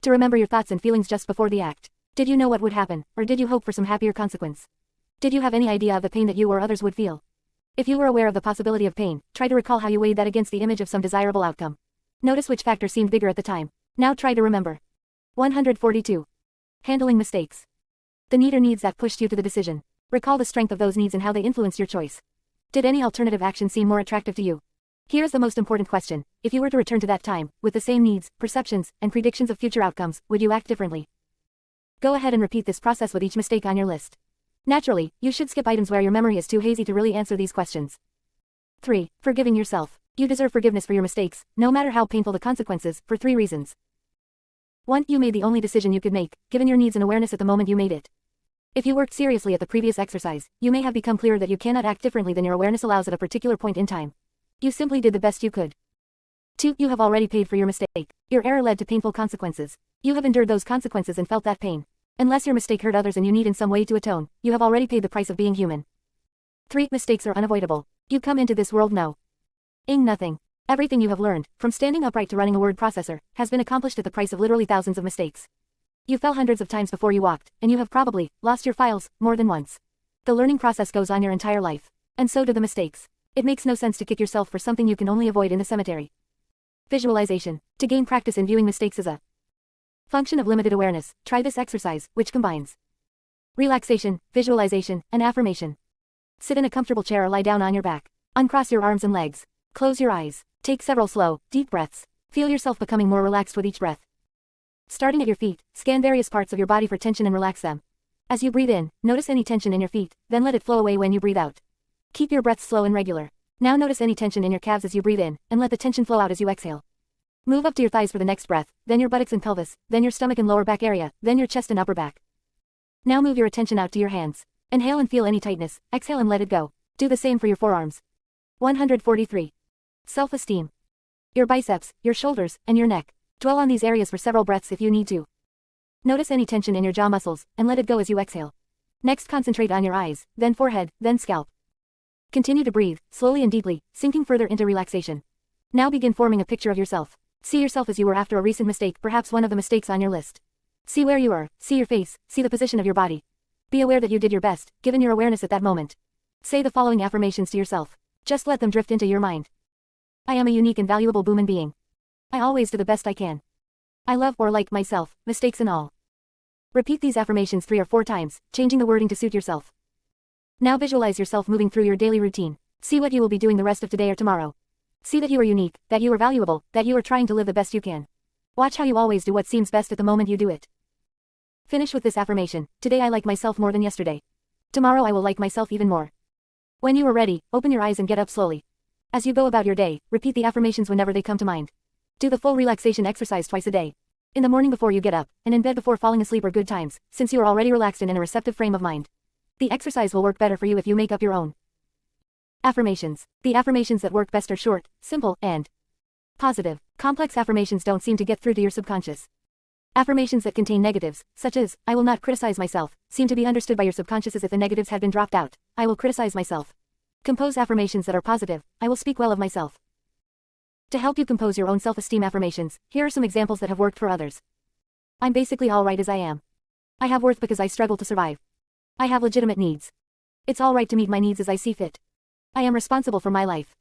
to remember your thoughts and feelings just before the act. Did you know what would happen, or did you hope for some happier consequence? Did you have any idea of the pain that you or others would feel? If you were aware of the possibility of pain, try to recall how you weighed that against the image of some desirable outcome. Notice which factor seemed bigger at the time. Now try to remember. 142. Handling mistakes. The need or needs that pushed you to the decision. Recall the strength of those needs and how they influenced your choice. Did any alternative action seem more attractive to you? Here is the most important question. If you were to return to that time, with the same needs, perceptions, and predictions of future outcomes, would you act differently? Go ahead and repeat this process with each mistake on your list. Naturally, you should skip items where your memory is too hazy to really answer these questions. 3. Forgiving yourself. You deserve forgiveness for your mistakes, no matter how painful the consequences, for 3 reasons. 1. You made the only decision you could make, given your needs and awareness at the moment you made it. If you worked seriously at the previous exercise, you may have become clearer that you cannot act differently than your awareness allows at a particular point in time. You simply did the best you could. 2. You have already paid for your mistake. Your error led to painful consequences. You have endured those consequences and felt that pain. Unless your mistake hurt others and you need in some way to atone, you have already paid the price of being human. 3. Mistakes are unavoidable. You come into this world knowing nothing. Everything you have learned, from standing upright to running a word processor, has been accomplished at the price of literally thousands of mistakes. You fell hundreds of times before you walked, and you have probably lost your files more than once. The learning process goes on your entire life. And so do the mistakes. It makes no sense to kick yourself for something you can only avoid in the cemetery. Visualization. To gain practice in viewing mistakes is a function of limited awareness. Try this exercise, which combines relaxation, visualization, and affirmation. Sit in a comfortable chair or lie down on your back. Uncross your arms and legs. Close your eyes. Take several slow, deep breaths. Feel yourself becoming more relaxed with each breath. Starting at your feet, scan various parts of your body for tension and relax them. As you breathe in, notice any tension in your feet, then let it flow away when you breathe out. Keep your breath slow and regular. Now notice any tension in your calves as you breathe in, and let the tension flow out as you exhale. Move up to your thighs for the next breath, then your buttocks and pelvis, then your stomach and lower back area, then your chest and upper back. Now move your attention out to your hands. Inhale and feel any tightness, exhale and let it go. Do the same for your forearms. 143. Self-esteem. Your biceps, your shoulders, and your neck. Dwell on these areas for several breaths if you need to. Notice any tension in your jaw muscles, and let it go as you exhale. Next concentrate on your eyes, then forehead, then scalp. Continue to breathe, slowly and deeply, sinking further into relaxation. Now begin forming a picture of yourself. See yourself as you were after a recent mistake, perhaps one of the mistakes on your list. See where you are, see your face, see the position of your body. Be aware that you did your best, given your awareness at that moment. Say the following affirmations to yourself. Just let them drift into your mind. I am a unique and valuable human being. I always do the best I can. I love or like myself, mistakes and all. Repeat these affirmations 3 or 4 times, changing the wording to suit yourself. Now visualize yourself moving through your daily routine. See what you will be doing the rest of today or tomorrow. See that you are unique, that you are valuable, that you are trying to live the best you can. Watch how you always do what seems best at the moment you do it. Finish with this affirmation. Today I like myself more than yesterday. Tomorrow I will like myself even more. When you are ready, open your eyes and get up slowly. As you go about your day, repeat the affirmations whenever they come to mind. Do the full relaxation exercise twice a day. In the morning before you get up, and in bed before falling asleep are good times, since you are already relaxed and in a receptive frame of mind. The exercise will work better for you if you make up your own. Affirmations. The affirmations that work best are short, simple, and positive. Complex affirmations don't seem to get through to your subconscious. Affirmations that contain negatives, such as, I will not criticize myself, seem to be understood by your subconscious as if the negatives had been dropped out. I will criticize myself. Compose affirmations that are positive. I will speak well of myself. To help you compose your own self-esteem affirmations, here are some examples that have worked for others. I'm basically alright as I am. I have worth because I struggle to survive. I have legitimate needs. It's alright to meet my needs as I see fit. I am responsible for my life.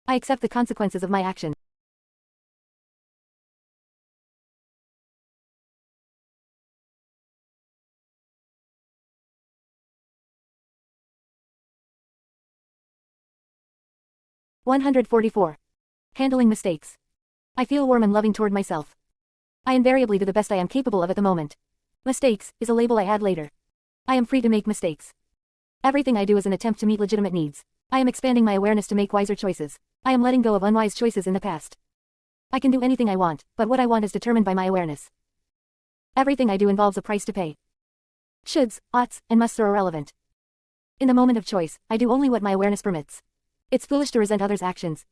I accept the consequences of my actions. 144. Handling mistakes. I feel warm and loving toward myself. I invariably do the best I am capable of at the moment. Mistakes is a label I add later. I am free to make mistakes. Everything I do is an attempt to meet legitimate needs. I am expanding my awareness to make wiser choices. I am letting go of unwise choices in the past. I can do anything I want, but what I want is determined by my awareness. Everything I do involves a price to pay. Shoulds, oughts, and musts are irrelevant. In the moment of choice, I do only what my awareness permits. It's foolish to resent others' actions.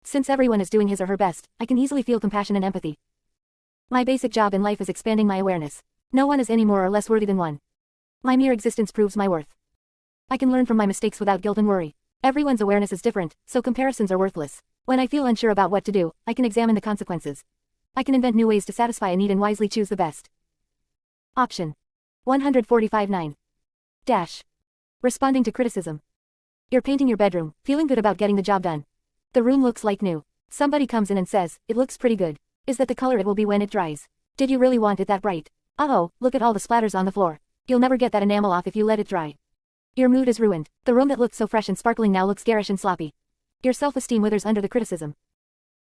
Since everyone is doing his or her best, I can easily feel compassion and empathy. My basic job in life is expanding my awareness. No one is any more or less worthy than one. My mere existence proves my worth. I can learn from my mistakes without guilt and worry. Everyone's awareness is different, so comparisons are worthless. When I feel unsure about what to do, I can examine the consequences. I can invent new ways to satisfy a need and wisely choose the best. Option 145-9. Dash. Responding to criticism. You're painting your bedroom, feeling good about getting the job done. The room looks like new. Somebody comes in and says, "It looks pretty good. Is that the color it will be when it dries? Did you really want it that bright? Uh-oh, look at all the splatters on the floor. You'll never get that enamel off if you let it dry." Your mood is ruined. The room that looked so fresh and sparkling now looks garish and sloppy. Your self-esteem withers under the criticism.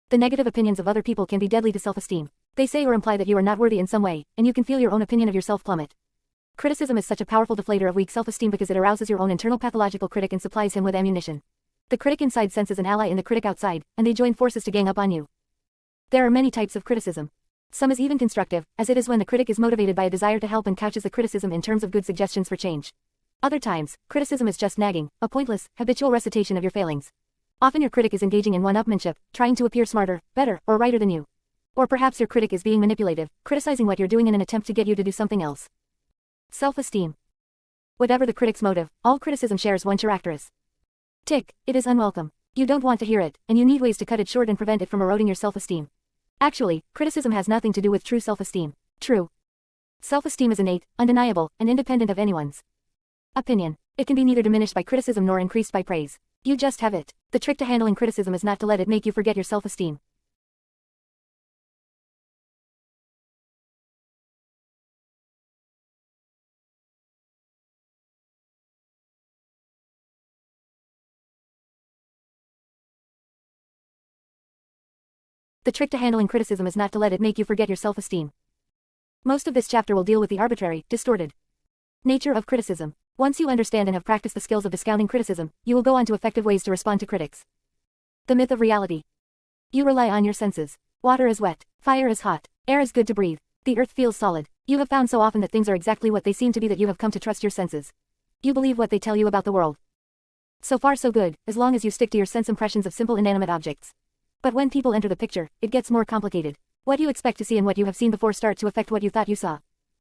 The negative opinions of other people can be deadly to self-esteem. They say or imply that you are not worthy in some way, and you can feel your own opinion of yourself plummet. Criticism is such a powerful deflator of weak self-esteem because it arouses your own internal pathological critic and supplies him with ammunition. The critic inside senses an ally in the critic outside, and they join forces to gang up on you. There are many types of criticism. Some is even constructive, as it is when the critic is motivated by a desire to help and couches the criticism in terms of good suggestions for change. Other times, criticism is just nagging, a pointless, habitual recitation of your failings. Often your critic is engaging in one-upmanship, trying to appear smarter, better, or righter than you. Or perhaps your critic is being manipulative, criticizing what you're doing in an attempt to get you to do something else. Self-esteem. Whatever the critic's motive, all criticism shares one characteristic. It is unwelcome. You don't want to hear it, and you need ways to cut it short and prevent it from eroding your self-esteem. Actually, criticism has nothing to do with true self-esteem. True self-esteem is innate, undeniable, and independent of anyone's opinion. It can be neither diminished by criticism nor increased by praise. You just have it. The trick to handling criticism is not to let it make you forget your self-esteem. The trick to handling criticism is not to let it make you forget your self-esteem. Most of this chapter will deal with the arbitrary, distorted nature of criticism. Once you understand and have practiced the skills of discounting criticism, you will go on to effective ways to respond to critics. The myth of reality. You rely on your senses. Water is wet. Fire is hot. Air is good to breathe. The earth feels solid. You have found so often that things are exactly what they seem to be that you have come to trust your senses. You believe what they tell you about the world. So far so good, as long as you stick to your sense impressions of simple inanimate objects. But when people enter the picture, it gets more complicated. What you expect to see and what you have seen before start to affect what you thought you saw.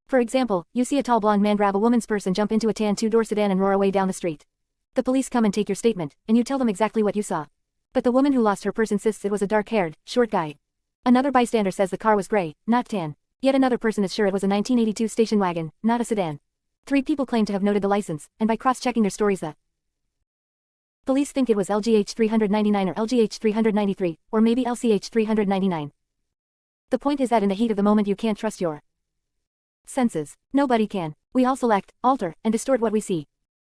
For example, you see a tall blonde man grab a woman's purse and jump into a tan two-door sedan and roar away down the street. The police come and take your statement, and you tell them exactly what you saw. But the woman who lost her purse insists it was a dark-haired, short guy. Another bystander says the car was gray, not tan. Yet another person is sure it was a 1982 station wagon, not a sedan. 3 people claim to have noted the license, and by cross-checking their stories the police think it was LGH 399 or LGH 393, or maybe LCH 399. The point is that in the heat of the moment you can't trust your senses. Nobody can. We all select, alter, and distort what we see.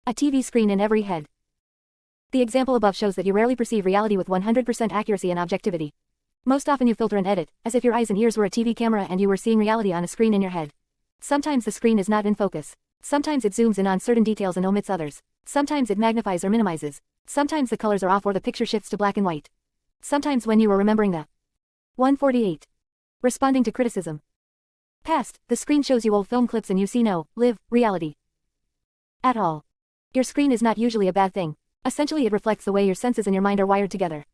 A TV screen in every head. The example above shows that you rarely perceive reality with 100% accuracy and objectivity. Most often you filter and edit, as if your eyes and ears were a TV camera and you were seeing reality on a screen in your head. Sometimes the screen is not in focus. Sometimes it zooms in on certain details and omits others. Sometimes it magnifies or minimizes. Sometimes the colors are off or the picture shifts to black and white. Sometimes when you are remembering the 148. Responding to criticism. Past, the screen shows you old film clips and you see no, live, reality at all. Your screen is not usually a bad thing. Essentially it reflects the way your senses and your mind are wired together.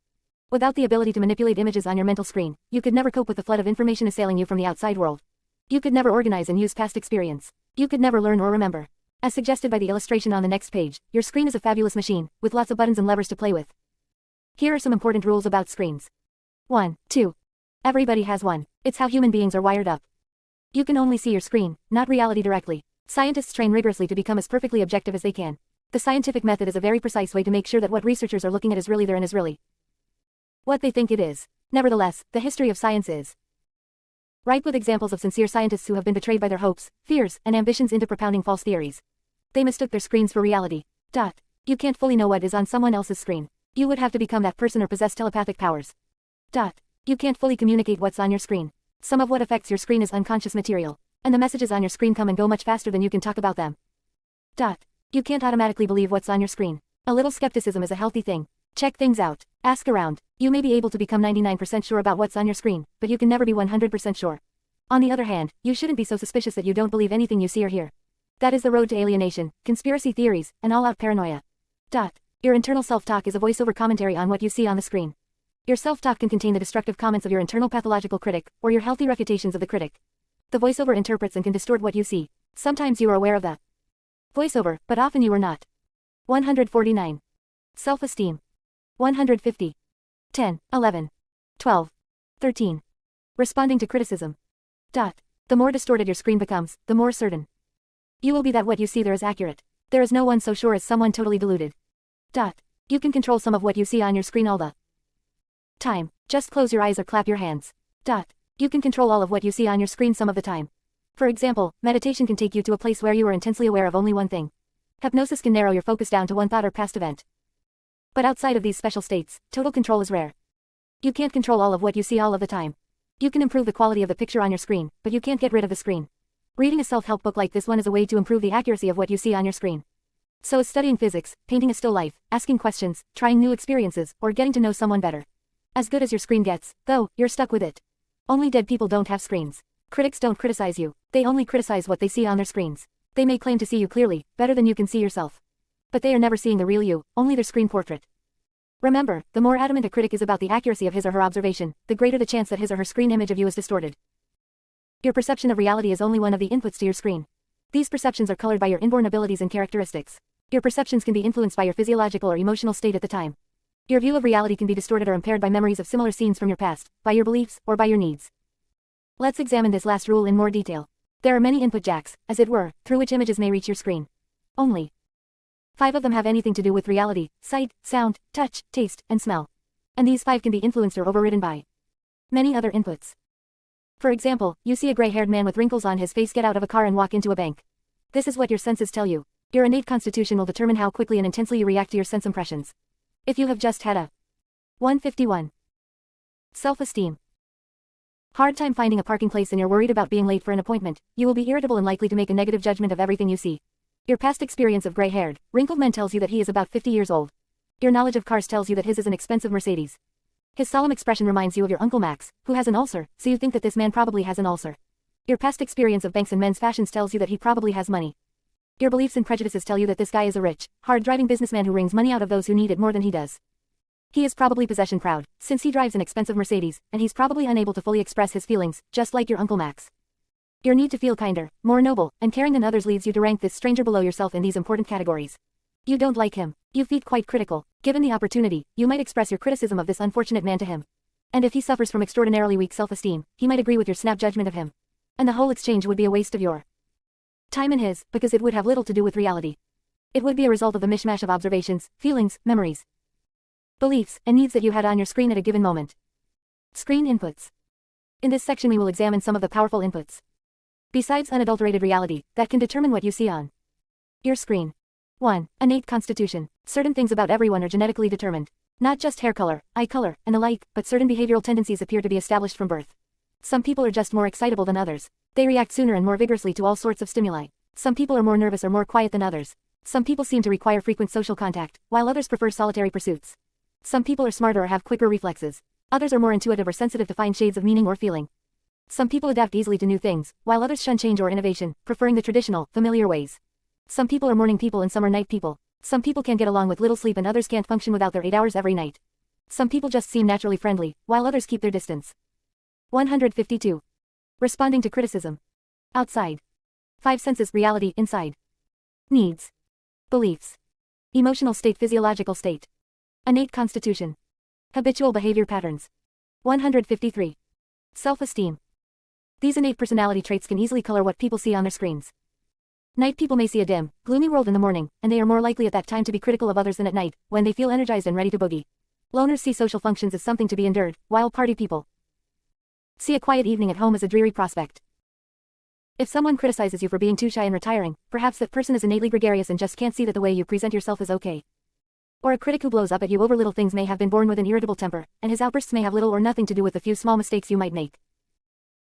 Without the ability to manipulate images on your mental screen, you could never cope with the flood of information assailing you from the outside world. You could never organize and use past experience. You could never learn or remember. As suggested by the illustration on the next page, your screen is a fabulous machine, with lots of buttons and levers to play with. Here are some important rules about screens. 1. 2. Everybody has one. It's how human beings are wired up. You can only see your screen, not reality directly. Scientists train rigorously to become as perfectly objective as they can. The scientific method is a very precise way to make sure that what researchers are looking at is really there and is really what they think it is. Nevertheless, the history of science is ripe with examples of sincere scientists who have been betrayed by their hopes, fears, and ambitions into propounding false theories. They mistook their screens for reality. You can't fully know what is on someone else's screen. You would have to become that person or possess telepathic powers. You can't fully communicate what's on your screen. Some of what affects your screen is unconscious material, and the messages on your screen come and go much faster than you can talk about them. You can't automatically believe what's on your screen. A little skepticism is a healthy thing. Check things out. Ask around. You may be able to become 99% sure about what's on your screen, but you can never be 100% sure. On the other hand, you shouldn't be so suspicious that you don't believe anything you see or hear. That is the road to alienation, conspiracy theories, and all-out paranoia. Your internal self-talk is a voiceover commentary on what you see on the screen. Your self-talk can contain the destructive comments of your internal pathological critic, or your healthy refutations of the critic. The voiceover interprets and can distort what you see. Sometimes you are aware of the voiceover, but often you are not. 149. Self-esteem. 150. 10, 11, 12, 13. Responding to criticism. The more distorted your screen becomes, the more certain you will be that what you see there is accurate. There is no one so sure as someone totally deluded. You can control some of what you see on your screen all the time. Just close your eyes or clap your hands. You can control all of what you see on your screen some of the time. For example, meditation can take you to a place where you are intensely aware of only one thing. Hypnosis can narrow your focus down to one thought or past event. But outside of these special states, total control is rare. You can't control all of what you see all of the time. You can improve the quality of the picture on your screen, but you can't get rid of the screen. Reading a self-help book like this one is a way to improve the accuracy of what you see on your screen. So is studying physics, painting a still life, asking questions, trying new experiences, or getting to know someone better. As good as your screen gets, though, you're stuck with it. Only dead people don't have screens. Critics don't criticize you, they only criticize what they see on their screens. They may claim to see you clearly, better than you can see yourself. But they are never seeing the real you, only their screen portrait. Remember, the more adamant a critic is about the accuracy of his or her observation, the greater the chance that his or her screen image of you is distorted. Your perception of reality is only one of the inputs to your screen. These perceptions are colored by your inborn abilities and characteristics. Your perceptions can be influenced by your physiological or emotional state at the time. Your view of reality can be distorted or impaired by memories of similar scenes from your past, by your beliefs, or by your needs. Let's examine this last rule in more detail. There are many input jacks, as it were, through which images may reach your screen. Only 5 of them have anything to do with reality: sight, sound, touch, taste, and smell. And these 5 can be influenced or overridden by many other inputs. For example, you see a gray-haired man with wrinkles on his face get out of a car and walk into a bank. This is what your senses tell you. Your innate constitution will determine how quickly and intensely you react to your sense impressions. If you have just had a 151. Self-esteem. Hard time finding a parking place and you're worried about being late for an appointment, you will be irritable and likely to make a negative judgment of everything you see. Your past experience of gray-haired, wrinkled man tells you that he is about 50 years old. Your knowledge of cars tells you that his is an expensive Mercedes. His solemn expression reminds you of your Uncle Max, who has an ulcer, so you think that this man probably has an ulcer. Your past experience of banks and men's fashions tells you that he probably has money. Your beliefs and prejudices tell you that this guy is a rich, hard-driving businessman who wrings money out of those who need it more than he does. He is probably possession-proud, since he drives an expensive Mercedes, and he's probably unable to fully express his feelings, just like your Uncle Max. Your need to feel kinder, more noble, and caring than others leads you to rank this stranger below yourself in these important categories. You don't like him. You feel quite critical. Given the opportunity, you might express your criticism of this unfortunate man to him. And if he suffers from extraordinarily weak self-esteem, he might agree with your snap judgment of him. And the whole exchange would be a waste of your time and his, because it would have little to do with reality. It would be a result of a mishmash of observations, feelings, memories, beliefs, and needs that you had on your screen at a given moment. Screen inputs. In this section we will examine some of the powerful inputs, besides unadulterated reality, that can determine what you see on your screen. 1. Innate constitution. Certain things about everyone are genetically determined. Not just hair color, eye color, and the like, but certain behavioral tendencies appear to be established from birth. Some people are just more excitable than others. They react sooner and more vigorously to all sorts of stimuli. Some people are more nervous or more quiet than others. Some people seem to require frequent social contact, while others prefer solitary pursuits. Some people are smarter or have quicker reflexes. Others are more intuitive or sensitive to find shades of meaning or feeling. Some people adapt easily to new things, while others shun change or innovation, preferring the traditional, familiar ways. Some people are morning people and some are night people. Some people can get along with little sleep and others can't function without their 8 hours every night. Some people just seem naturally friendly, while others keep their distance. 152. Responding to criticism. Outside. 5 senses: reality, inside. Needs. Beliefs. Emotional state, physiological state. Innate constitution. Habitual behavior patterns. 153. Self-esteem. These innate personality traits can easily color what people see on their screens. Night people may see a dim, gloomy world in the morning, and they are more likely at that time to be critical of others than at night, when they feel energized and ready to boogie. Loners see social functions as something to be endured, while party people see a quiet evening at home as a dreary prospect. If someone criticizes you for being too shy and retiring, perhaps that person is innately gregarious and just can't see that the way you present yourself is okay. Or a critic who blows up at you over little things may have been born with an irritable temper, and his outbursts may have little or nothing to do with the few small mistakes you might make.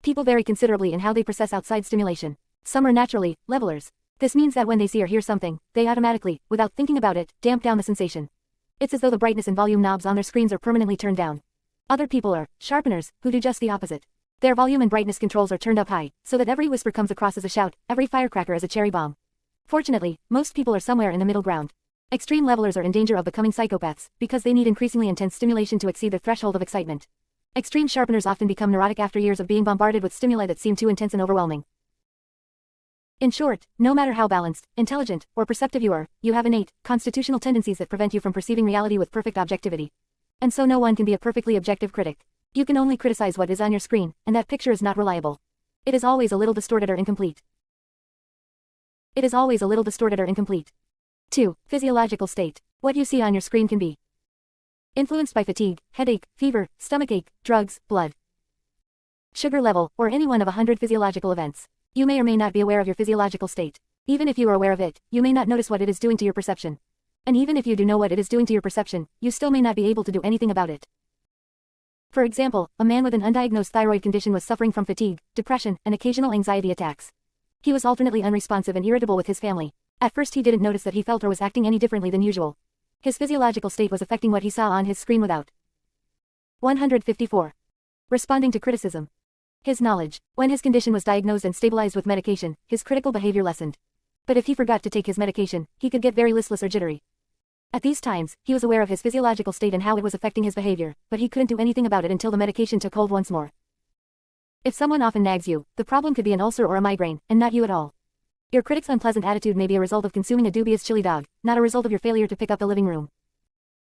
People vary considerably in how they process outside stimulation. Some are naturally levelers. This means that when they see or hear something, they automatically, without thinking about it, damp down the sensation. It's as though the brightness and volume knobs on their screens are permanently turned down. Other people are sharpeners, who do just the opposite. Their volume and brightness controls are turned up high, so that every whisper comes across as a shout, every firecracker as a cherry bomb. Fortunately, most people are somewhere in the middle ground. Extreme levelers are in danger of becoming psychopaths, because they need increasingly intense stimulation to exceed the threshold of excitement. Extreme sharpeners often become neurotic after years of being bombarded with stimuli that seem too intense and overwhelming. In short, no matter how balanced, intelligent, or perceptive you are, you have innate, constitutional tendencies that prevent you from perceiving reality with perfect objectivity. And so no one can be a perfectly objective critic. You can only criticize what is on your screen, and that picture is not reliable. It is always a little distorted or incomplete. 2. Physiological state. What you see on your screen can be influenced by fatigue, headache, fever, stomachache, drugs, blood sugar level, or any one of 100 physiological events. You may or may not be aware of your physiological state. Even if you are aware of it, you may not notice what it is doing to your perception. And even if you do know what it is doing to your perception, you still may not be able to do anything about it. For example, a man with an undiagnosed thyroid condition was suffering from fatigue, depression, and occasional anxiety attacks. He was alternately unresponsive and irritable with his family. At first he didn't notice that he felt or was acting any differently than usual. His physiological state was affecting what he saw on his screen without 154. Responding to criticism. His knowledge. When his condition was diagnosed and stabilized with medication, his critical behavior lessened. But if he forgot to take his medication, he could get very listless or jittery. At these times, he was aware of his physiological state and how it was affecting his behavior, but he couldn't do anything about it until the medication took hold once more. If someone often nags you, the problem could be an ulcer or a migraine, and not you at all. Your critic's unpleasant attitude may be a result of consuming a dubious chili dog, not a result of your failure to pick up the living room.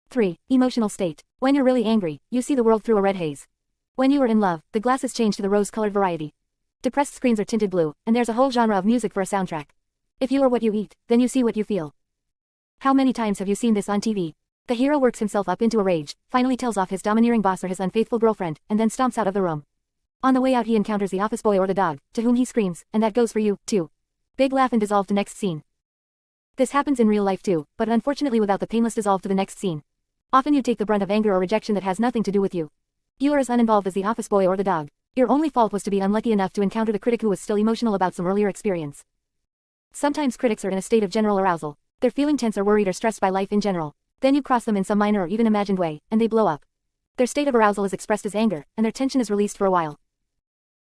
3. Emotional state. When you're really angry, you see the world through a red haze. When you are in love, the glasses change to the rose-colored variety. Depressed screens are tinted blue, and there's a whole genre of music for a soundtrack. If you are what you eat, then you see what you feel. How many times have you seen this on TV? The hero works himself up into a rage, finally tells off his domineering boss or his unfaithful girlfriend, and then stomps out of the room. On the way out he encounters the office boy or the dog, to whom he screams, and that goes for you, too. Big laugh and dissolve to next scene. This happens in real life too, but unfortunately without the painless dissolve to the next scene. Often you take the brunt of anger or rejection that has nothing to do with you. You are as uninvolved as the office boy or the dog. Your only fault was to be unlucky enough to encounter the critic who was still emotional about some earlier experience. Sometimes critics are in a state of general arousal. They're feeling tense or worried or stressed by life in general. Then you cross them in some minor or even imagined way, and they blow up. Their state of arousal is expressed as anger, and their tension is released for a while.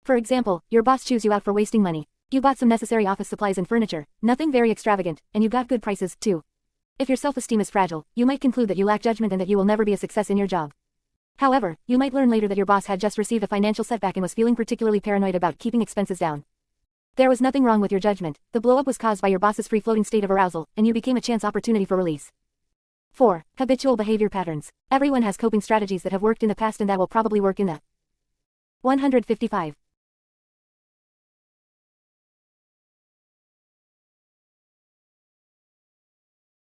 For example, your boss chews you out for wasting money. You bought some necessary office supplies and furniture, nothing very extravagant, and you got good prices, too. If your self-esteem is fragile, you might conclude that you lack judgment and that you will never be a success in your job. However, you might learn later that your boss had just received a financial setback and was feeling particularly paranoid about keeping expenses down. There was nothing wrong with your judgment. The blow-up was caused by your boss's free-floating state of arousal, and you became a chance opportunity for release. 4. Habitual behavior patterns. Everyone has coping strategies that have worked in the past and that will probably work in the 155.